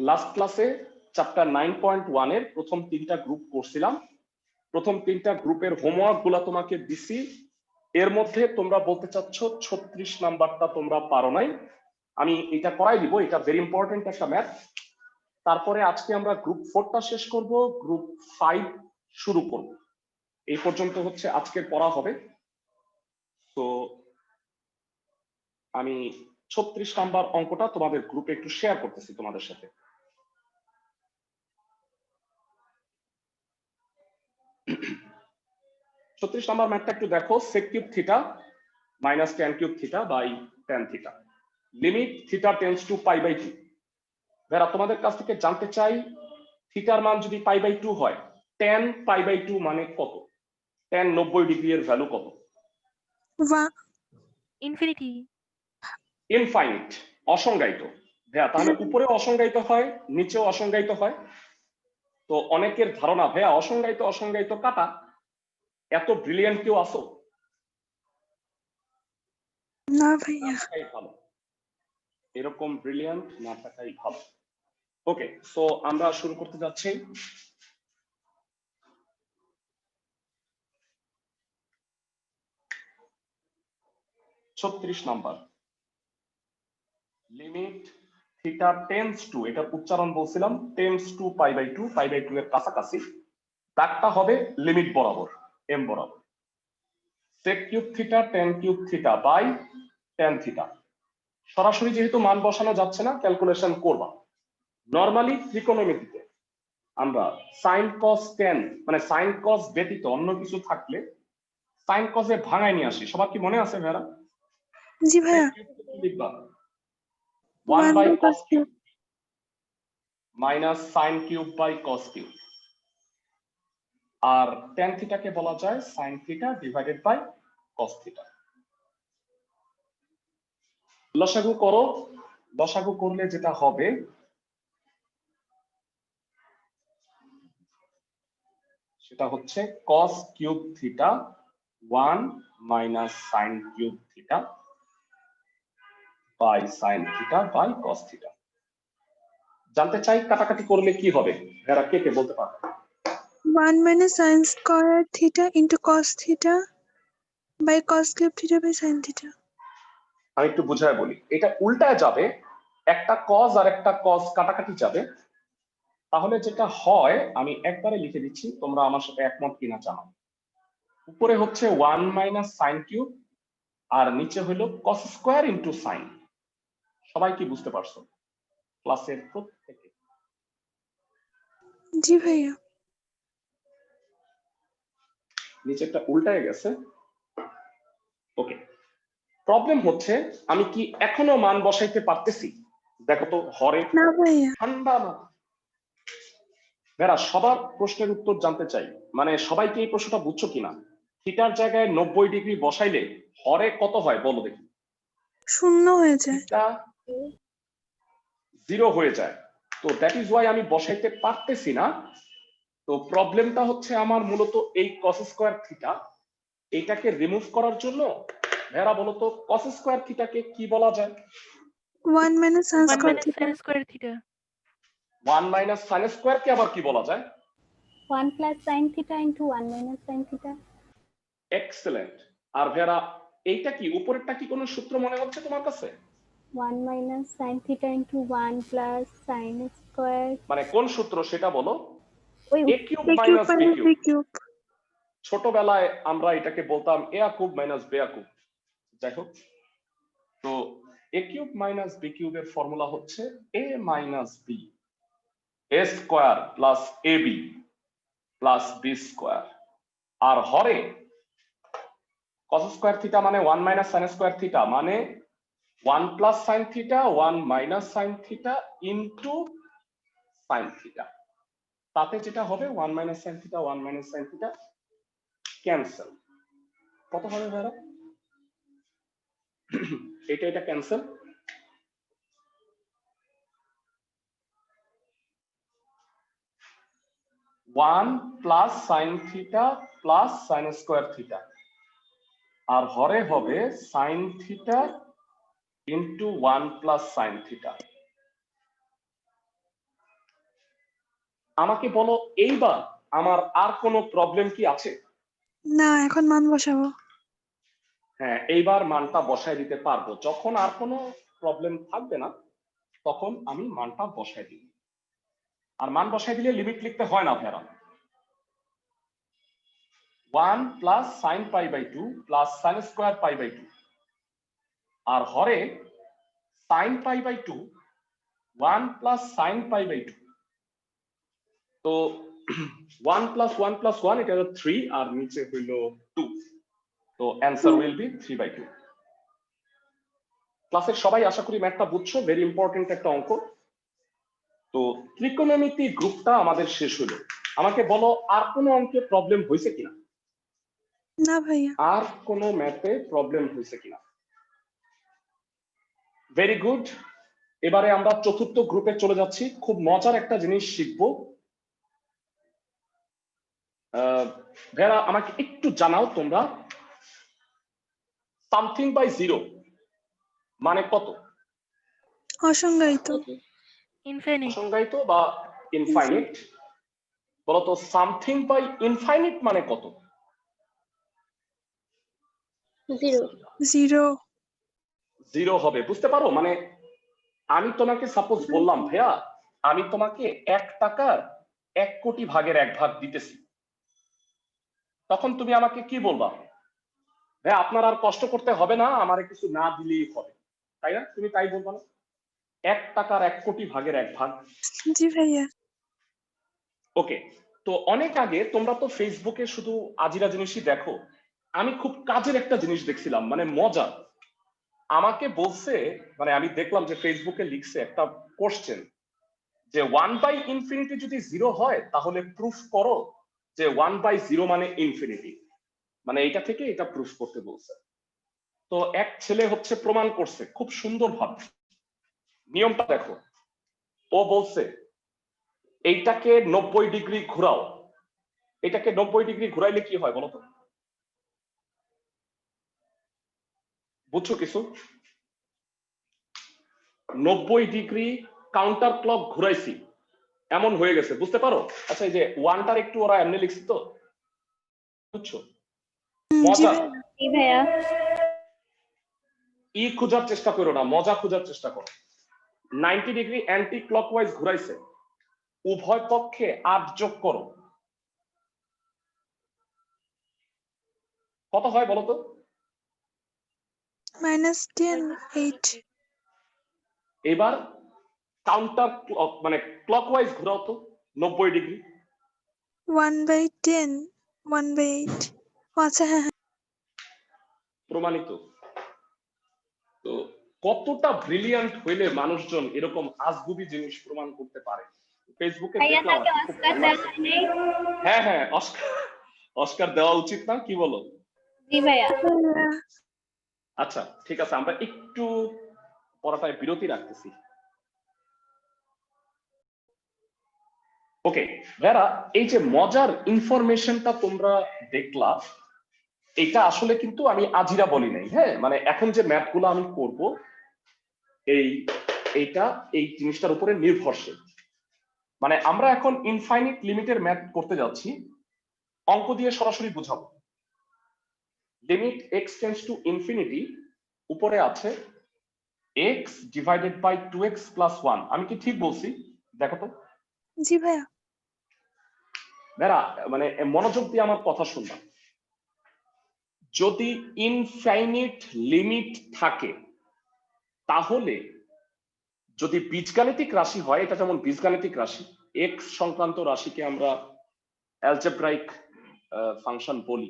Last ক্লাসে chapter 9.1 এর প্রথম 3টা গ্রুপ করছিলাম। প্রথম 3টা গ্রুপের হোমওয়ার্ক গুলা তোমাকে দিছি। এর মধ্যে তোমরা বলতে চাচ্ছ 36 নাম্বারটা তোমরা পারো নাই। আমি এটা করাই দিব, এটা ভেরি ইম্পর্টেন্ট একটা ম্যাথ। তারপরে আজকে আমরা গ্রুপ 4টা শেষ করব, গ্রুপ 5 শুরু করব। এই পর্যন্ত হচ্ছে আজকের পড়া হবে। তো আমি 36 নাম্বার অঙ্কটা তোমাদের গ্রুপে একটু শেয়ার করতেছি তোমাদের সাথে। ছত্রিশ নাম্বার ম্যাথটা একটু দেখো। sec cube theta minus tan cube theta by tan theta limit theta tends to pi by 2। যারা তোমাদের কাছ থেকে জানতে চাই থিটার মান যদি পাই বাই 2 হয়, tan পাই বাই 2 মানে কত? tan 90 ডিগ্রি এর ভ্যালু কত? ইনফিনিটি। ইনফাইনিট, অসংজ্ঞায়িত। ভাইয়া তাহলে উপরে অসংজ্ঞায়িত হয়, নিচেও অসংজ্ঞায়িত হয়। তো অনেকের ধারণা ভাইয়া অসংজ্ঞায়িত অসংজ্ঞায়িত কাটা। এত ব্রিলিয়ান্ট কেউ আসো? না ভাইয়া, ভালো, এরকম ব্রিলিয়ান্ট না থাকাই ভালো। ওকে, সো আমরা শুরু করতে যাচ্ছি। ছত্রিশ number, limit theta tends to, এটা উচ্চারণ বলছিলাম tends to pi by 2, pi by 2 এর কাছাকাছি। দাগটা হবে লিমিট বরাবর, এম বরাবর। sec cube theta tan cube theta by tan theta. সরাসরি যেহেতু মান বসানো যাচ্ছে না, ক্যালকুলেশন করবা। নরমালি ত্রিকোণমিতিতে আমরা sin cos tan মানে sin cos ব্যতীত অন্য কিছু থাকলে sin cos এ ভাঙায় নিয়ে আসি। সবার কি মনে আছে ভাইরা? জি ভাইয়া। লিখবা 1 by cos cube minus sin cube by cos cube, আর tan থিটা কে বলা যায় sin theta divided by cos theta. লসাগু করো, লসাগু করলে যেটা হবে সেটা হচ্ছে cos cube theta 1 minus sin cube theta by sin theta by cos theta. জানতে চাই কাটাকাটি করলে কি হবে, এরা কে কে বলতে পারবে? 1 minus sin square theta into cos theta by cos cube theta by sin theta। আমি একটু বুঝায় বলি, এটা উল্টায় যাবে, একটা cos আর একটা cos কাটাকাটি যাবে। তাহলে যেটা হয় আমি একবারে লিখে দিচ্ছি, তোমরা আমার সাথে একমত কিনা জানাও। উপরে হচ্ছে 1 minus sin কিউব আর নিচে হলো cos স্কয়ার ইনটু sin। সবাই কি বুঝতে পারছো ক্লাসের প্রত্যেকে? জি ভাইয়া। নিচেরটা উল্টায় গেছে। ওকে, প্রবলেম হচ্ছে আমি কি এখনো মান বসাইতে পারতেছি? দেখো তো হরে না ভাইয়া। ঠান্ডা না বেড়া। সবার প্রশ্নের উত্তর জানতে চাই, মানে সবাইকে এই প্রশ্নটা বুঝছো কিনা? থিটার জায়গায় 90 ডিগ্রি বসাইলে হরে কত হয় বলো দেখি? শূন্য হয়ে যায়। থিটা 0 হয়ে যায়। তো দ্যাট ইজ ওয়াই আমি বসাইতে পারতেছি না। তো প্রবলেমটা হচ্ছে আমার মূলত এই cos স্কয়ার থিটা, এটাকে রিমুভ করার জন্য। ভেরা বলো তো cos স্কয়ার থিটাকে কি বলা যায়? 1 minus sin 1 square minus theta। sin square theta। 1 minus sin square কে আবার কি বলা যায়? 1 plus sin theta into 1 minus sin theta। Excellent. আর ভেরা এইটা কি উপরেরটা কি কোনো সূত্র মনে হচ্ছে তোমার কাছে? 1 minus sin theta into 1 plus sin square। মানে কোন সূত্র সেটা বলো? ওই a cube a cube minus b minus b cube. cube। ছোটবেলায় আমরা এটাকে বলতাম a cube minus b cube. যাই হোক, তো a কিউব মাইনাস b কিউবের ফর্মুলা হচ্ছে a minus b a square plus ab plus b square. আর হরে cos স্কয়ার থিটা মানে 1 মাইনাস sin স্কয়ার থিটা মানে 1 plus sin theta 1 minus sin theta into sin theta. তাতে যেটা হবে 1 minus sin theta 1 minus sin theta cancel. কত হবে ভাইরা? এটা cancel. One plus sine theta plus sine square theta, আর হরে হবে sine theta into 1 plus sine theta. আমাকে বলো এইবার আমার আর কোনো প্রবলেম কি আছে? না, এখন মান বসাবো। হ্যাঁ, এইবার মানটা বসায় দিতে পারবো। যখন আর কোনো প্রবলেম থাকবে না তখন আমি মানটা বসায় দিই। আর মান বসায় দিলে লিমিট লিখতে হয় না ফেরা। 1 plus sine pi by 2 plus sine square pi by 2 আর হরে sine pi by 2 1 plus sine pi by 2। তো 1 প্লাস 1 প্লাস 1 এটা হলো 3 আর নিচে হইল 2। তো অ্যান্সার উইল বি 3/2। ক্লাসের সবাই আশা করি ম্যাথটা বুঝছো, ভেরি ইম্পর্টেন্ট একটা অঙ্ক। তো ত্রিকোণমিতি গ্রুপটা আমাদের শেষ হলো। আমাকে বলো আর কোনো অঙ্কে প্রবলেম হয়েছে কিনা? না ভাইয়া। আর কোনো ম্যাথে প্রবলেম হয়েছে কিনা? Very good. এবারে আমরা চতুর্থ গ্রুপে চলে যাচ্ছি। খুব মজার একটা জিনিস শিখবো। ভেরা আমাকে একটু জানাও তোমরা, সামথিং বাই জিরো মানে কত? অসংজ্ঞায়িত। ইনফিনিট। অসংজ্ঞায়িত বা ইনফাইনিট। বলতো সামথিং বাই ইনফাইনিট মানে কত? 0 0। জিরো হবে, বুঝতে পারো? মানে আমি তোমাকে সাপোজ বললাম ভাইয়া আমি তোমাকে 1 টাকার 1 কোটি ভাগের 1 ভাগ দিতেছি, তখন তুমি আমাকে কি বলবা? ভাইয়া আপনার আর কষ্ট করতে হবে না, আমারে কিছু না দিলেই হবে, তাই না? তুমি তাই বলবা না? 1 টাকার 1 কোটি ভাগের 1 ভাগ। জি ভাইয়া। ওকে, তো অনেক আগে তোমরা তো ফেসবুকে শুধু আজিরা জিনিসই দেখো, আমি খুব কাজের একটা জিনিস দেখছিলাম, মানে মজা। আমাকে বলছে, মানে আমি দেখলাম যে ফেসবুকে লিখছে একটা কোশ্চেন যে 1/ইনফিনিটি যদি 0 হয় তাহলে প্রুফ করো যে 1/0 মানে ইনফিনিটি। মানে এটা থেকে এটা প্রুফ করতে বলছে। তো এক ছেলে হচ্ছে প্রমাণ করছে খুব সুন্দর ভাবে। নিয়মটা দেখো, ও বলছে এইটাকে 90 ডিগ্রি ঘোরাও। এটাকে 90 ডিগ্রি ঘুরাইলে কি হয় বলো তো? বুঝছো কিছু? 90 ডিগ্রি কাউন্টার ক্লক ঘুরাইছি, এমন হয়ে গেছে, বুঝতে পারো? আচ্ছা, এই যে ওয়ানটার একটু ওরা এমনি লিখছে তো, বুঝছো? জি মজা। ভাইয়া। জি ভাইয়া। ই খোঁজার চেষ্টা করো না, মজা খোঁজার চেষ্টা করো। 90 ডিগ্রি অ্যান্টি ক্লকওয়াইজ ঘুরাইছে, উভয় পক্ষে 8 যোগ করো, কত হয় বলো তো? -10 8। এবার কাউন্টার ক্লক মানে ক্লকওয়াইজ ঘোরাও তো 90 ডিগ্রি। 1/10 1/8। আচ্ছা, হ্যাঁ হ্যাঁ। প্রমাণিত। তো কতটা ব্রিলিয়ান্ট হইলে মানুষজন এরকম আজগুবি জিনিস প্রমাণ করতে পারে। ফেসবুকে ভাইয়া দেখলাম তাকে খুব অস্কার দেওয়া হয় নাই? হ্যাঁ হ্যাঁ, অস্কার দেওয়া উচিত না, কি বলো? জি ভাইয়া। আচ্ছা ঠিক আছে, আমরা একটু পড়াটায় বিরতি রাখতেছি। ওকে ভেরা, এই যে মজার ইনফরমেশনটা তোমরা দেখলা, এটা আসলে কিন্তু আমি আজিরা বলি নাই। হ্যাঁ, মানে এখন যে ম্যাথ গুলো আমি করব এইটা এই জিনিসটার উপরে নির্ভরশীল। মানে আমরা এখন ইনফাইনিট লিমিটের ম্যাথ করতে যাচ্ছি, অঙ্ক দিয়ে সরাসরি বুঝাবো। Limit x tends to infinity, উপরে আছে x divided by 2x plus 1। আমি কি ঠিক বলছি দেখো তো? জি ভাইয়া। ভেরা মানে মনোযোগ দিয়ে আমার কথা শুনবা। যদি ইনফাইনিট লিমিট থাকে তাহলে যদি বীজগাণিতিক রাশি হয়, এটা যেমন বীজগাণিতিক রাশি, x সংক্রান্ত রাশিকে আমরা অ্যালজেব্রাইক ফাংশন বলি।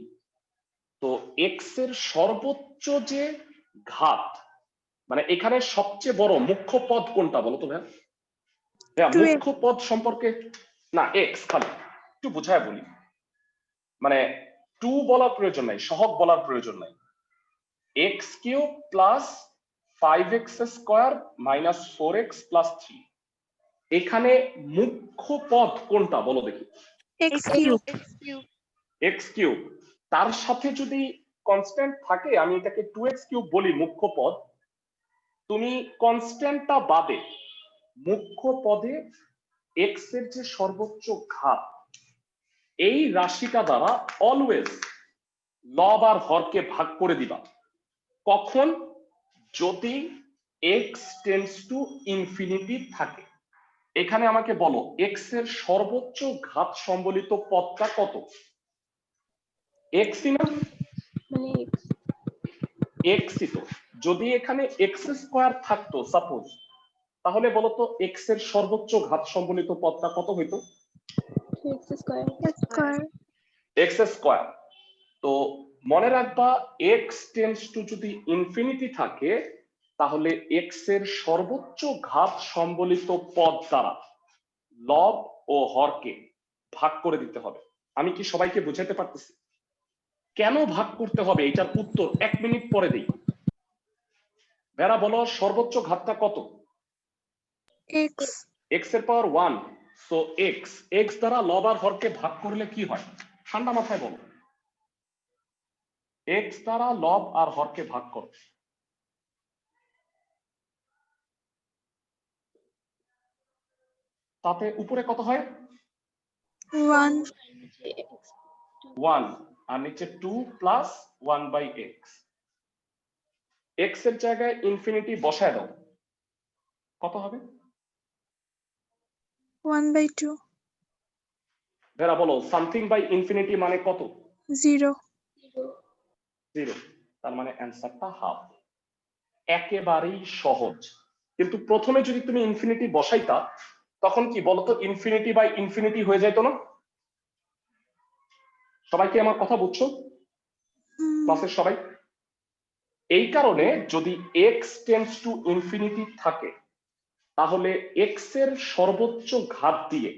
তো x এর সর্বোচ্চ যে ঘাত, মানে এখানে সবচেয়ে বড় মুখ্য পদ কোনটা বলো তো ভাইয়া? মুখ্য পদ সম্পর্কে না, x খালি একটু বুঝায় বলি, মানে 2 বলার প্রয়োজন নাই, সহগ বলার প্রয়োজন নাই। x³ plus 5x square minus 4x plus 3, এখানে মুখ্য পদ কোনটা বলো দেখি? x³ x³ তার সাথে যদি কনস্ট্যান্ট থাকে আমি এটাকে 2x³ বলি মুখ্য পদ। তুমি কনস্ট্যান্টটা বাদে মুখ্য পদে এক্স এর যে সর্বোচ্চ ঘাত এই রাশিটা দ্বারা অলওয়েজ লব আর হরকে ভাগ করে দিবা। কখন? যদি এক্স টেন্ডস টু ইনফিনিটি থাকে। এখানে আমাকে বলো এক্স এর সর্বোচ্চ ঘাত সম্বলিত পদটা কত? এক্সই না? মানে এক্সই তো। যদি এখানে এক্স স্কোয়ার থাকতো সাপোজ, তাহলে বলতো এক্স এর সর্বোচ্চ ঘাত সম্বলিত পদটা কত হইতো? x square. Square. X square. তো মনে রাখবা এক্স টেন্ডস টু যদি ইনফিনিটি থাকে তাহলে এক্স এর সর্বোচ্চ ঘাত সম্বলিত পদ দ্বারা লব ও হরকে ভাগ করে দিতে হবে। আমি কি সবাইকে বুঝাতে পারতেছি? কেন ভাগ করতে হবে এটার উত্তর 1 মিনিট পরে দেই। ভেড়া বলো সর্বোচ্চ ঘাতটা কত? এক্স। এক্স এর পাওয়ার 1। সো এক্স এক্স দ্বারা লব আর হরকে ভাগ করলে কি হয়? ঠান্ডা মাথায় বলো। এক্স দ্বারা লব আর হরকে ভাগ করো। তাতে উপরে কত হয়? 1 1 আর নিচে 2 প্লাস 1/x। এক্স এর জায়গায় ইনফিনিটি বসায় দাও, কত হবে? 1/2 ভেড়া বলো সামথিং বাই ইনফিনিটি মানে কত? 0 0। তার মানে অ্যান্সারটা হাফ। একেবারেই সহজ। কিন্তু প্রথমে যদি তুমি ইনফিনিটি বসাইতা তখন কি বলতো ইনফিনিটি বাই ইনফিনিটি হয়ে যেত না? সবাই কি আমার কথা বুঝছো? ক্লাসের সবাই? এই কারণে যদি এক্স টেন্ডস টু ইনফিনিটি থাকে তাহলে এক্স এর সর্বোচ্চ ঘাত দিয়ে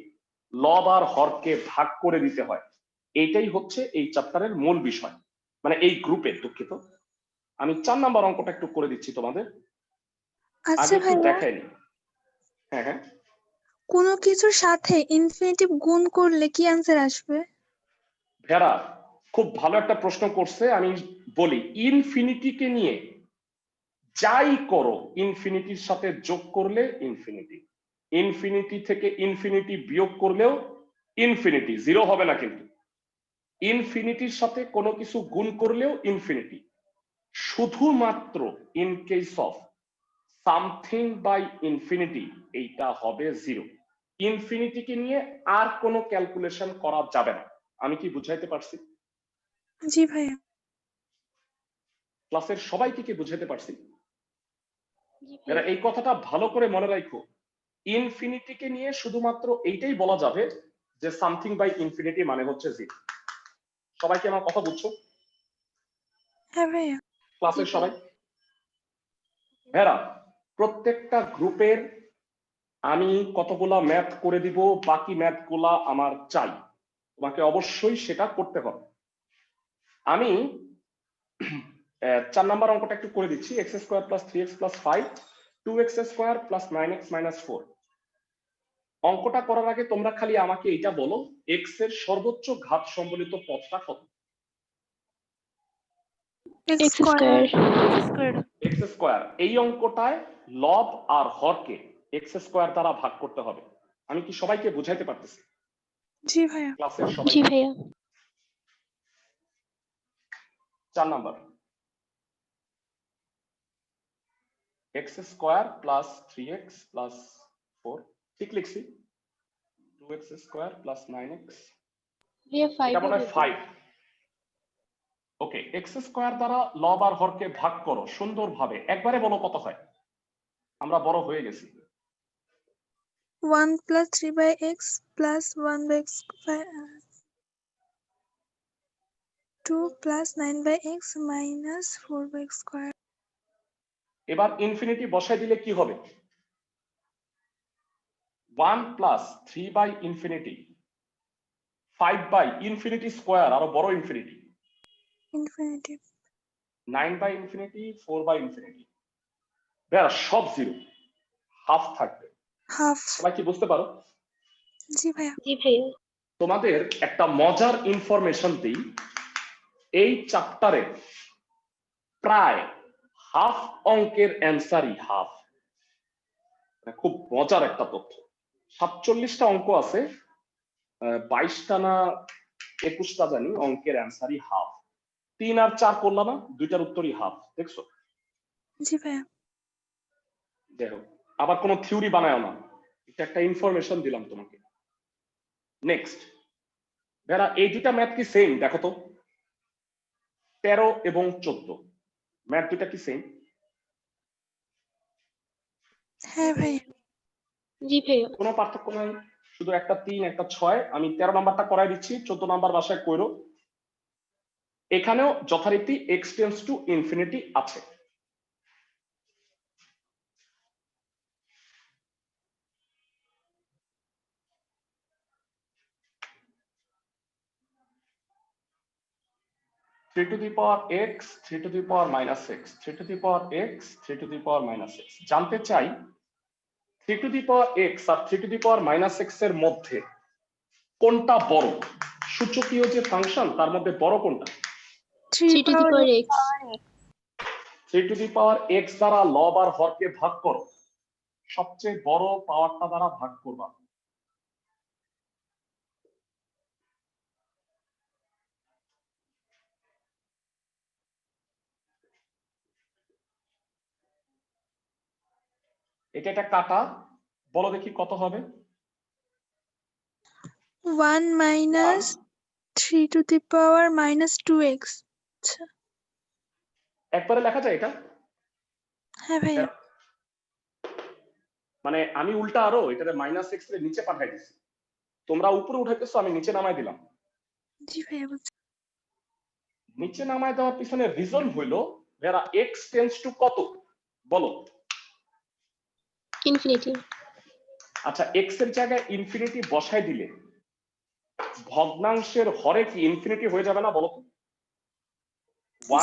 লব আর হরকে ভাগ করে দিতে হয়। এইটাই হচ্ছে এই চ্যাপ্টারের মূল বিষয়, মানে এই গ্রুপের। দুঃখিত, আমি 4 নাম্বার অঙ্কটা একটু করে দিচ্ছি তোমাদের। আগে আচ্ছা একটু ভাইয়া, দেখাইনি। হ্যাঁ হ্যাঁ, কোনো কিছুর সাথে ইনফিনিটিভ গুণ করলে কি অ্যান্সার আসবে? ভেড়া খুব ভালো একটা প্রশ্ন করছে। আমি বলি ইনফিনিটিকে নিয়ে যাই করো ইনফিনিটির সাথে যোগ করলে ইনফিনিটি, ইনফিনিটি থেকে ইনফিনিটি বিয়োগ করলেও ইনফিনিটি, জিরো হবে না। কিন্তু ইনফিনিটির সাথে কোনো কিছু গুণ করলেও ইনফিনিটি। শুধুমাত্র in case of something by infinity এইটা হবে জিরো। ইনফিনিটিকে নিয়ে আর কোনো ক্যালকুলেশন করা যাবে না। আমি কি বুঝাইতে পারছি? জি ভাইয়া। ক্লাসের সবাইকে কি বুঝাইতে পারছি? এরা এই কথাটা ভালো করে মনে রাখো, ইনফিনিটিকে নিয়ে শুধুমাত্র এইটাই বলা যাবে যে সামথিং বাই ইনফিনিটি মানে হচ্ছে জিরো। সবাই কি আমার কথা বুঝছো? হ্যাঁ ভাইয়া। ক্লাসের সবাই? ভেড়া প্রত্যেকটা গ্রুপের আমি কতগুলা ম্যাথ করে দিব, বাকি ম্যাথ গুলা আমার চাই। তোমাকে অবশ্যই সেটা করতে হবে। আমি 4 নাম্বার অঙ্কটা একটু করে দিচ্ছি। X square plus 3x plus 5 2x square plus 9x minus 4। অঙ্কটা করার আগে তোমরা খালি আমাকে এটা বলো এক্স এর সর্বোচ্চ ঘাত সম্বলিত পদটা কত? X square. X square. এই অঙ্কটায় লব আর হরকে এক্স স্কোয়ার দ্বারা ভাগ করতে হবে। আমি কি সবাইকে বুঝাইতে পারতেছি? জি ভাইয়া। ক্লাসের সবাই? জি ভাইয়া। 4 number x square plus 3x plus 4, ঠিক লিখছি? 2x স্কোয়ার প্লাস 9x, এটা মনে হয় 5। ওকে, এক্স স্কোয়ার দ্বারা লব আর হরকে ভাগ করো সুন্দরভাবে। একবারে বলো কত হয়? আমরা বড় হয়ে গেছি। 1 plus 3/x plus 1/x 2 plus 9/x minus 4/x square. এবার ইনফিনিটি বসাই দিলে কি হবে? 1 plus 3 by infinity 5 by infinity square, আরো বড় infinity Infinity. 9 by infinity 4 by infinity. বেড়া সব জিরো, হাফ থাকবে। Half. সবাই কি বুঝতে পারো? জি ভাইয়া। জি ভাইয়া। তোমাদের একটা মজার ইনফরমেশন দিই, এই চ্যাপ্টারে প্রায় হাফ অঙ্কের অ্যান্সারই হাফ। খুব মজার একটা তথ্য। 47টা অঙ্ক আছে, 22টা না 21টা জানি অঙ্কের অ্যান্সারই হাফ। 3 আর 4 করলাম না, দুইটার উত্তরই হাফ, দেখছো? জি ভাইয়া। যাই হোক, আবার কোনো থিওরি বানায় না, এটা একটা ইনফরমেশন দিলাম তোমাকে। নেক্সট ভাইরা, এই দুটা ম্যাথ কি সেম? দেখো তো, 13 এবং 14 ম্যাথ দুটা কি সেম? হ্যাঁ ভাইয়া। জি ভাইয়া। কোনো পার্থক্য নাই, শুধু একটা 3 একটা 6। আমি 13 নাম্বারটা করাই দিচ্ছি, 14 নাম্বার বাসায় কইরো। এখানেও যথারীতি x টেন্ডস টু ইনফিনিটি আছে। Three to the power X, 3 to the power minus X, 3 to the power X, 3 to the power minus X. জানতে চাই 3 টু দি পাওয়ার এক্স আর 3 to the power minus X এর মধ্যে কোনটা বড়? সূচকীয় যে ফাংশন তার মধ্যে বড় কোনটা? 3 3 to the power x। 3 to the power x দ্বারা লব আর হরকে ভাগ করো, সবচেয়ে বড় পাওয়ারটা দ্বারা ভাগ করবা। এটা একটা কাটা, বলো দেখি কত হবে? 1 minus 3 to the power minus 2x। আচ্ছা একবারে লেখা যায় এটা? হ্যাঁ ভাইয়া। মানে আমি উল্টা আরো এটারে মাইনাস এক্স এর নিচে পাঠাই দিছি, তোমরা উপরে উঠাইতেছো, আমি নিচে নামাই দিলাম। জি ভাইয়া বুঝছি। নিচে নামায় দেওয়ার পিছনে রিজন হইলো যারা এক্স টেন্স টু কত বলো? ইনফিনিটি। আচ্ছা, এক্স এর জায়গায় ইনফিনিটি বসাই দিলে ভগ্নাংশের হরে কি ইনফিনিটি হয়ে যাবে না বলো তো?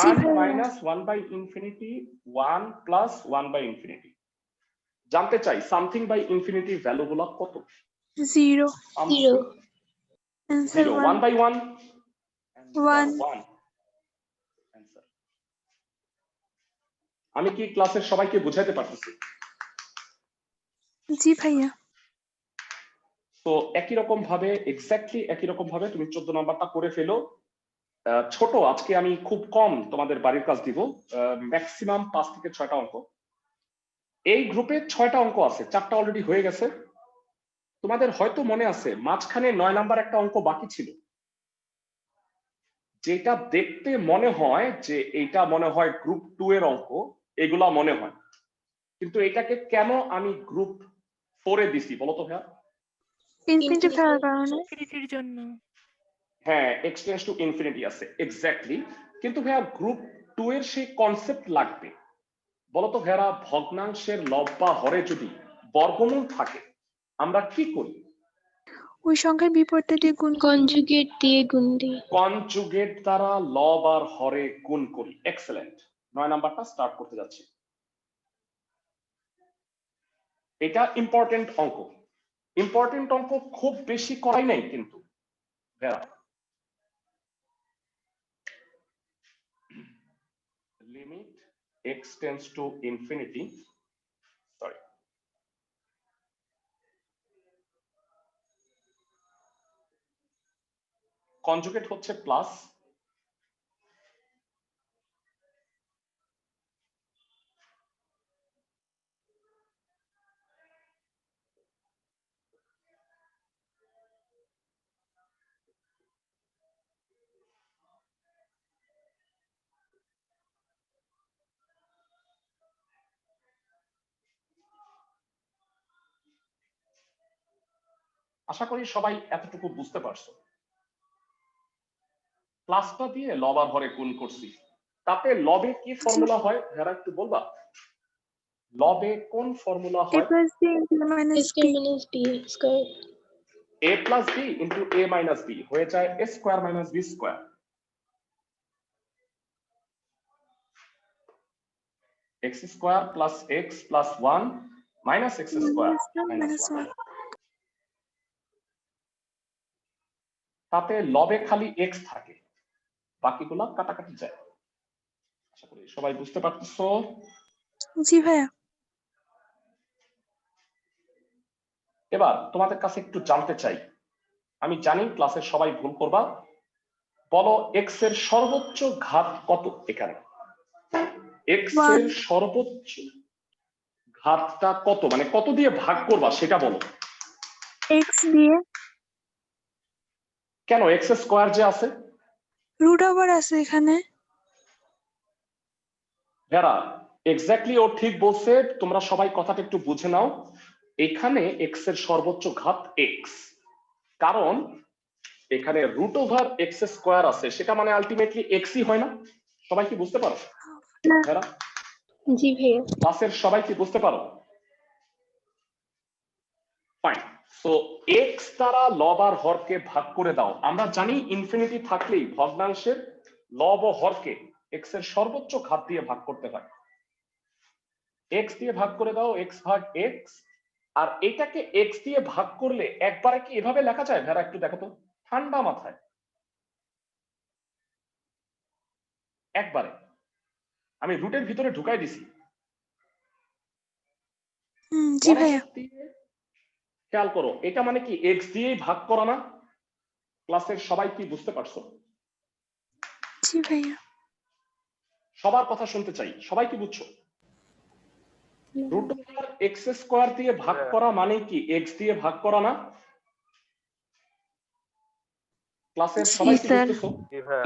1 minus 1 by infinity, 1 plus 1 by infinity. জানতে চাই সামথিং বাই ইনফিনিটি ভ্যালু গুলো কত? 0। 0। Answer 0। 1 1 বাই 1 1। 1 অ্যান্সার। আমি কি ক্লাসের সবাইকে বোঝাতে পারতেছি? জি ভাইয়া। তো একই রকম ভাবে, এক্স্যাক্টলি একই রকম ভাবে তুমি 14 নাম্বারটা করে ফেলো। ছোট, আজকে আমি খুব কম তোমাদের বাড়ির কাজ দিব, ম্যাক্সিমাম 5 থেকে 6টা অঙ্ক। এই গ্রুপে 6টা অঙ্ক আছে, 4টা অলরেডি হয়ে গেছে। তোমাদের হয়তো মনে আছে মাঝখানে 9 নাম্বার একটা অঙ্ক বাকি ছিল, যেটা দেখতে মনে হয় যে এইটা মনে হয় গ্রুপ 2 এর অঙ্ক, এগুলা মনে হয়, কিন্তু এটাকে কেন আমি গ্রুপ 4 এ দিছি বলো তো ভাইয়া? ইনফিনিটি থাকার কারণে। ইনফিনিটির জন্য। হ্যাঁ, এক্স টেন্ডস টু ইনফিনিটি আছে এক্স্যাক্টলি, কিন্তু ভাইয়া গ্রুপ 2 এর সেই কনসেপ্ট লাগবে। বলতো ভাইয়া, ভগ্নাংশের লব বা হরে যদি বর্গমূল থাকে আমরা কি করি? ওই সংখ্যার বিপরীতটা দিয়ে গুণ করি। কনজুগেট দিয়ে গুণ দিই। কনজুগেট দ্বারা লব আর হরে গুণ করি। এক্সেলেন্ট। 9 নাম্বারটা স্টার্ট করতে যাচ্ছি। এটা ইম্পর্টেন্ট অঙ্ক। ইম্পর্টেন্ট অঙ্ক খুব বেশি করাই নাই কিন্তু ভাইয়া। Limit x tends to infinity, sorry, conjugate হচ্ছে প্লাস, আশা করি সবাই এতটুকু বুঝতে পারছো। প্লাসটা দিয়ে লব আর হরে গুণ করছি, তাতে লবে কি ফর্মুলা হয় যারা একটু বলবা? লবে কোন ফর্মুলা a হয়? plus b into a minus b। Square minus B square. a plus B into a minus B হয়ে যায় a square minus B square. x square plus x plus 1 minus x square minus 1। তাতে লবে খালি x থাকে, বাকিগুলো কাটাকাটি যায়। আশা করি সবাই বুঝতে পারতেছো। জি ভাইয়া। এবার তোমাদের কাছে একটু জানতে চাই, আমি জানি ক্লাসের সবাই ভুল করবা, বলো এক্স এর সর্বোচ্চ ঘাত কত? এখানে এক্স এর সর্বোচ্চ ঘাতটা কত, মানে কত দিয়ে ভাগ করবা সেটা বলো। x দিয়ে কেন? এক্স স্কোয়ার যে আছে, রুট ওভার আছে এখানে। যারা এক্স্যাক্টলি ও ঠিক বলছে, তোমরা সবাই কথাটা একটু বুঝে নাও। এখানে এক্স এর সর্বোচ্চ ঘাত এক্স, কারণ এখানে রুট ওভার এক্স স্কোয়ার আছে, সেটা মানে আলটিমেটলি এক্সই হয় না? সবাই কি বুঝতে পারো? যারা জি ভাইয়া। ক্লাসের সবাই কি বুঝতে পারো? ফাইন। সো এক্স দ্বারা লব আর হরকে ভাগ করে দাও। আমরা জানি ইনফিনিটি থাকলেই ভগ্নাংশের লব ও হরকে এক্স এর সর্বোচ্চ ঘাত দিয়ে ভাগ করতে হয়। এক্স দিয়ে ভাগ করে দাও, এক্স ভাগ এক্স। আর এটাকে এক্স দিয়ে ভাগ করলে একবারে কি এভাবে লেখা যায়? ভেড়া একটু দেখো তো ঠান্ডা মাথায়, একবারে আমি রুটের ভিতরে ঢুকাই দিছি। জি ভাইয়া। খেয়াল করো, এটা মানে কি এক্স দিয়েই ভাগ করা না? ক্লাসের সবাই কি বুঝতে পারছো? জি ভাইয়া। সবার কথা শুনতে চাই, সবাই কি বুঝছো? রুট ওভার এক্স স্কোয়ার দিয়ে ভাগ করা মানে কি এক্স দিয়ে ভাগ করা না? ক্লাসের সবাই কি বুঝতেছো?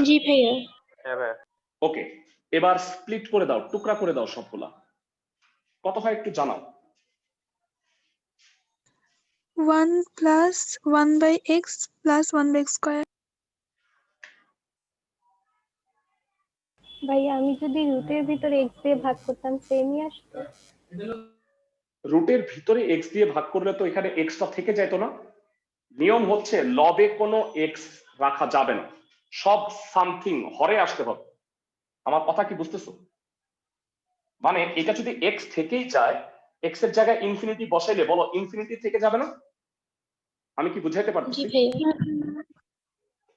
জি ভাইয়া। ওকে, এবার স্প্লিট করে দাও, টুকরা করে দাও সবগুলা। কত হয় একটু জানাও। 1 plus 1 by x plus 1 by x square. ভাইয়া আমি যদি রুটের ভিতরে x দিয়ে ভাগ করতাম সেমই আসতো? রুটের ভিতরে এক্স দিয়ে ভাগ করলে তো এখানে এক্সটা থেকে যেত না? নিয়ম হচ্ছে লবে কোনো এক্স রাখা যাবে না, সব সামথিং হরে আসতে হবে। আমার কথা কি বুঝতেছো? মানে এটা যদি এক্স থেকেই যায়, এক্স এর জায়গায় ইনফিনিটি বসাইলে বলো ইনফিনিটি থেকে যাবে না? আমি কি বুঝাইতে জি পারতেছি? ভাইয়া।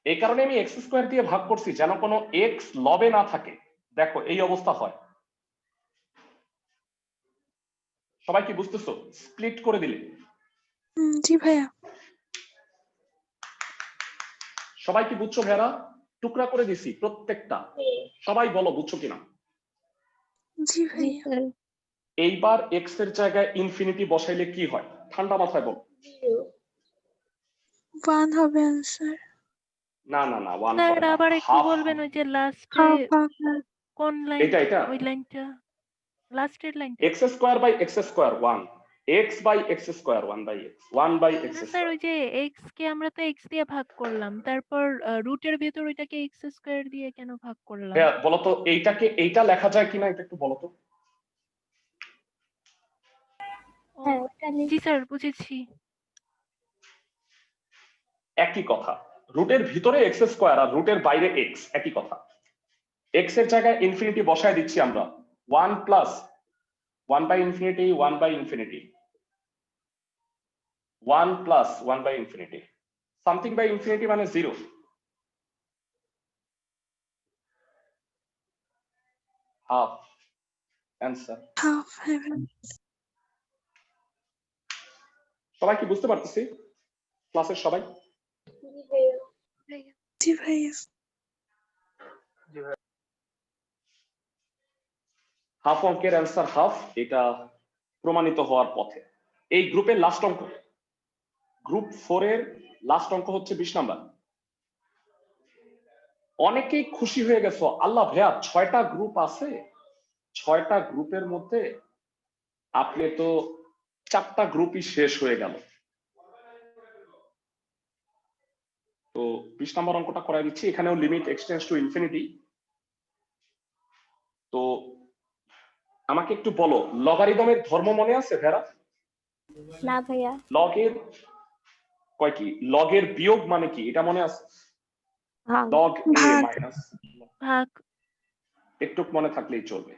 এই কারণে আমি এক্স স্কোয়ার দিয়ে ভাগ করছি, যেন কোনো এক্স লবে না থাকে। দেখো এই অবস্থা হয়। সবাই কি বুঝতেছো? স্প্লিট করে দিলে। জি ভাইয়া। সবাই কি বুঝছো ভেড়া? টুকরা করে দিছি প্রত্যেকটা। সবাই বলো বুঝছো কিনা? জি জি ভাইয়া। স্যার। এইবার এক্স এর জায়গায় ইনফিনিটি বসাইলে কি হয়? ঠান্ডা মাথায় বল। 1 হবে आंसर। না না না, ওয়ান স্যার হবে না, আবার একটু হাফ। বলবেন ওই যে লাস্টে হাফ হাফ কোন লাইন? এটা ওই লাইনটা, লাস্টের লাইনটা। X square by X square 1, X by X square 1 by X, 1 by X না স্যার, স্কোয়ার। ওই যে এক্স কে আমরা তো এক্স দিয়ে ভাগ করলাম, তারপর রুটের ভেতর ওইটাকে এক্স স্কোয়ার দিয়ে কেন ভাগ করলাম? হ্যাঁ বলো তো, এইটাকে এইটা লেখা যায় কিনা এটা একটু বলো তো। হ্যাঁ ওটা জি স্যার বুঝেছি। একই কথা, রুটের ভিতরে এক্স স্কোয়ার আর রুটের বাইরে এক্স একই কথা। এক্স এর জায়গায় ইনফিনিটি বসায় দিচ্ছি আমরা, 1 plus 1 by infinity, 1 by infinity, 1 plus 1 by infinity, something by infinity মানে 0। Half answer. Half heaven। সবাই কি বুঝতে পারতেছি? ক্লাসের সবাই? জি ভাইয়া। জি ভাইয়া। হাফ অঙ্কের অ্যান্সার হাফ, এটা প্রমাণিত হওয়ার পথে। এই গ্রুপের লাস্ট অঙ্ক, গ্রুপ 4 এর লাস্ট অঙ্ক হচ্ছে 20 নাম্বার। অনেকেই খুশি হয়ে গেছো, আল্লাহ ভাইয়া 6টা গ্রুপ আছে, 6টা গ্রুপের মধ্যে আপনি তো 4টা গ্রুপই শেষ হয়ে গেল। তো 20 নাম্বার অঙ্কটা করাই দিচ্ছি, এখানেও লিমিট এক্সটেন্ডস টু ইনফিনিটি। তো আমাকে একটু বলো, লগারিদমের ধর্ম মনে আছে ভেড়া? না ভাইয়া। লগের কয় কি, লগের বিয়োগ মানে কি এটা মনে আছে? ভাগ। লগ এ ভাগ। মাইনাস, ভাগ। একটু মনে থাকলেই চলবে।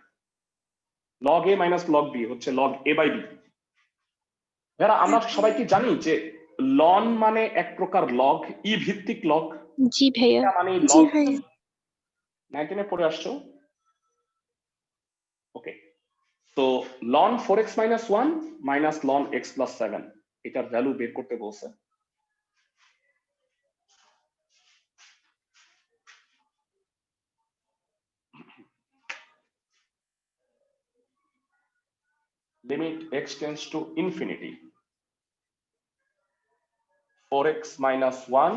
লগ এ মাইনাস লগ বি হচ্ছে লগ এ বাই বি। ভেড়া আমরা সবাই কি জানি যে লন মানে এক প্রকার লগ, ই ভিত্তিক লগ। জি ভাইয়া। এটা মানে জি লগ। ভাইয়া। 19 এ পড়ে আসছো? ওকে, তো loan 4x minus 1 minus ln x plus 7, এটার ভ্যালু বের করতে বলছে। Limit x tends to infinity 4x minus 1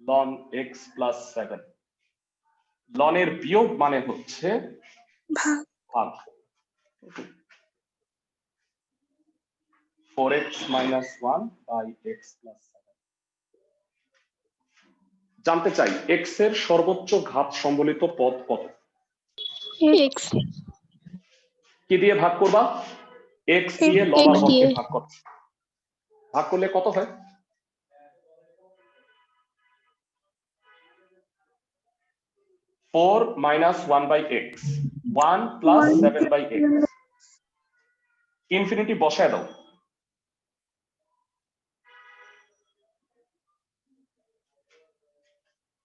ln x plus 7। ln এর বিয়োগ মানে হচ্ছে ভাগ। ভাগ। 4x minus 1 by x plus 7। জানতে চাই x এর সর্বোচ্চ ঘাত সম্বলিত পদ কত? x কি দিয়ে ভাগ করবা? x দিয়ে লবার দিয়ে। বর্গকে ভাগ করো। ভাগ করলে কত হয়? 4 minus 1 by x 1 plus 7 by x। Infinity বসায় দাও।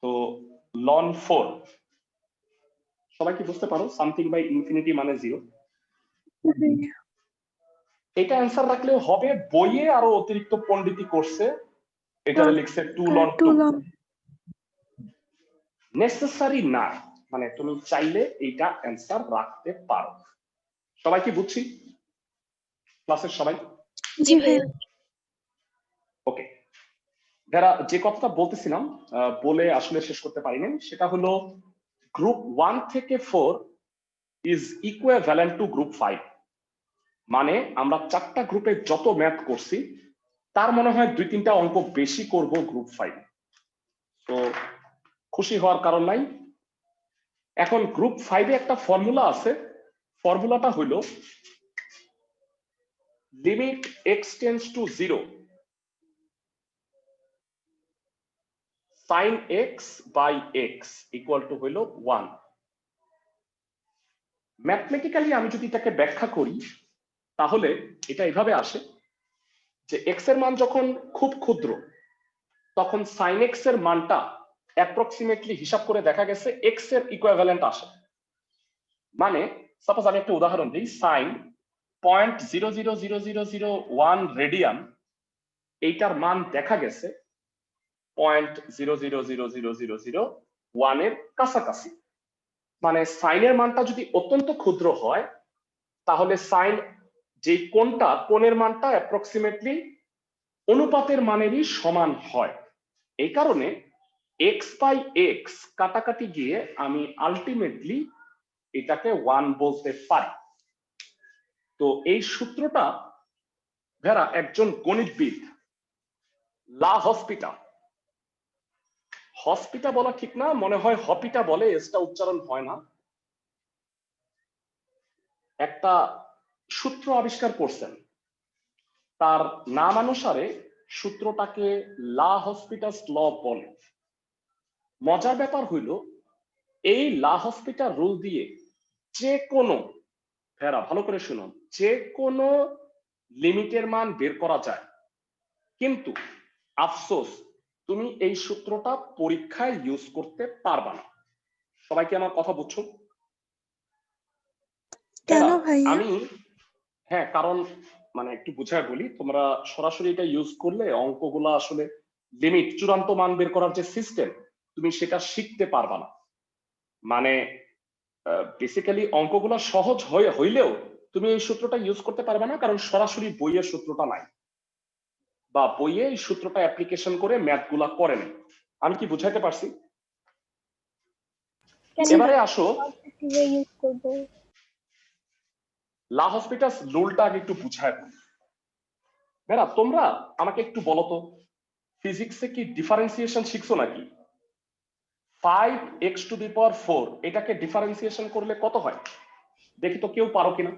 তো ln 4 সবাই কি বুঝতে পারো? সামথিং বাই ইনফিনিটি মানে 0। এটা অ্যান্সার রাখলেও হবে। বইয়ে আরো অতিরিক্ত পণ্ডিতি করছে, এটা লিখছে 2 ln 2। নেসেসারি না, মানে তুমি চাইলে এইটা অ্যান্সার রাখতে পারো। সবাই কি বুঝছি? ক্লাসের সবাই? জি ভাইয়া। ওকে, যারা যে কথাটা বলতেছিলাম বলে আসলে শেষ করতে পারিনি, সেটা হলো গ্রুপ 1 থেকে 4 ইজ ইকুইভ্যালেন্ট টু গ্রুপ 5। মানে আমরা 4টা গ্রুপে যত ম্যাথ করছি তার মনে হয় 2-3টা অঙ্ক বেশি করব গ্রুপ 5। তো খুশি হওয়ার কারণ নাই। এখন গ্রুপ 5 এ একটা ফর্মুলা আছে, ফর্মুলাটা হলো limit x tends to 0 sin x by x equal to হলো 1। ম্যাথমেটিক্যালি আমি যদি এটাকে ব্যাখ্যা করি তাহলে এটা এইভাবে আসে যে x এর মান যখন খুব ক্ষুদ্র তখন sin x এর মানটা অ্যাপ্রক্সিমেটলি হিসাব করে দেখা গেছে x এর ইকুইভ্যালেন্ট আসে। মানে সাপোজ আমি একটা উদাহরণ দিই, sin 0.00001 রেডিয়ান এইটার মান দেখা গেছে 0.0000001 এর কাছাকাছি। মানে সাইনের মানটা যদি অত্যন্ত ক্ষুদ্র হয় তাহলে সাইন যে কোণটা, কোণের মানটা অ্যাপ্রক্সিমেটলি অনুপাতের মানেরই সমান হয়। এই কারণে x বাই x কাটাকাটি গিয়ে আমি আলটিমেটলি এটাকে 1 বলতে পারি। তো এই সূত্রটা ভেরা একজন গণিতবিদ লা হসপিটা, হসপিটা বলা ঠিক না, মনে হয় হপিটা বলে, এসটা উচ্চারণ হয় না, একটা সূত্র আবিষ্কার করছেন। তার নাম অনুসারে সূত্রটাকে লা হসপিটাস ল বলে। মজার ব্যাপার হইল এই লা হসপিটা রুল দিয়ে যে কোনো, ভেরা ভালো করে শুনুন, যে কোনো লিমিটের মান বের করা যায়। কিন্তু আফসোস তুমি এই সূত্রটা পরীক্ষায় ইউজ করতে পারবা না। সবাই কি আমার কথা বুঝছো? কেন ভাইয়া? আমি হ্যাঁ, কারণ মানে একটু বুঝায় বলি, তোমরা সরাসরি এটা ইউজ করলে অঙ্কগুলা আসলে লিমিট চূড়ান্ত মান বের করার যে সিস্টেম তুমি সেটা শিখতে পারবা না। মানে বেসিক্যালি অঙ্কগুলা সহজ হইলেও তুমি এই সূত্রটা ইউজ করতে পারবে না, কারণ সরাসরি বইয়ের সূত্রটা নাই বা বইয়ে এই সূত্রটা অ্যাপ্লিকেশন করে ম্যাথ গুলা করে নেই। আমি কি বুঝাইতে পারছি? এবারে আসো ইউজ করব। লা হসপিটাস রুলটা আগে একটু বুঝায় বলি। মেরা তোমরা আমাকে একটু বলো তো, ফিজিক্সে কি ডিফারেন্সিয়েশন শিখছো নাকি? 5x⁴ এটাকে ডিফারেন্সিয়েশন করলে কত হয় দেখি তো, কেউ পারো কিনা?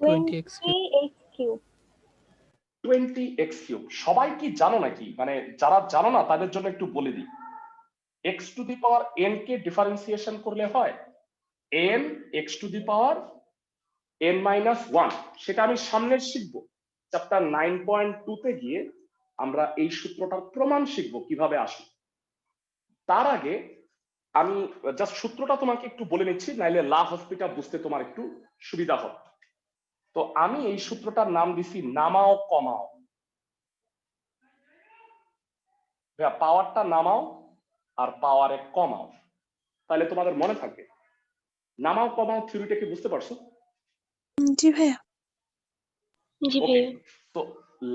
20x3। 20x3। সবাই কি জানো নাকি? মানে যারা জানো না তাদের জন্য একটু বলে দিই, x⁴n কে ডিফারেন্সিয়েশন করলে হয় n x⁴n-1। সেটা আমি সামনে শিখবো, চ্যাপ্টার 9.2 তে গিয়ে আমরা এই সূত্রটার প্রমাণ শিখবো কিভাবে আসে। তার আগে আমি জাস্ট সূত্রটা তোমাকে একটু বলে নিচ্ছি, নাইলে লা হসপিটা বুঝতে তোমার একটু সুবিধা হবে। তো আমি এই সূত্রটার নাম দিছি নামাও কমাও। ভাইয়া পাওয়ারটা নামাও আর পাওয়ারে কমাও, তাহলে তোমাদের মনে থাকবে। নামাও কমাও থিওরিটা কি বুঝতে পারছো? জি ভাইয়া। জি ওকে, ভাইয়া। তো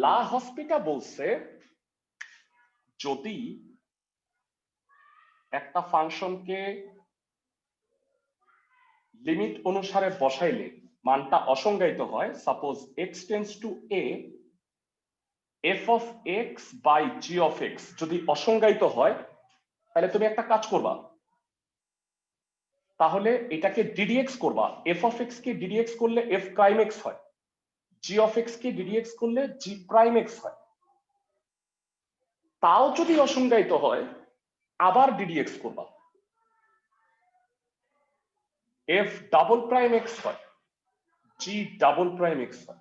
লা হসপিটা বলছে যদি একটা ফাংশনকে লিমিট অনুসারে বসাইলে মানটা অসংজ্ঞায়িত হয়, suppose x tends to a, f of x by g of x যদি অসংজ্ঞায়িত হয়, তাহলে তুমি একটা কাজ করবা, তাহলে এটাকে ddx করবা। f of x K ddx করলে f প্রাইম x হয়, g of x K ddx করলে g প্রাইম x হয়। তাও যদি অসংজ্ঞায়িত হয় আবার ddx করবা, f ডাবল প্রাইম x হয়, g ডাবল প্রাইম x হয়।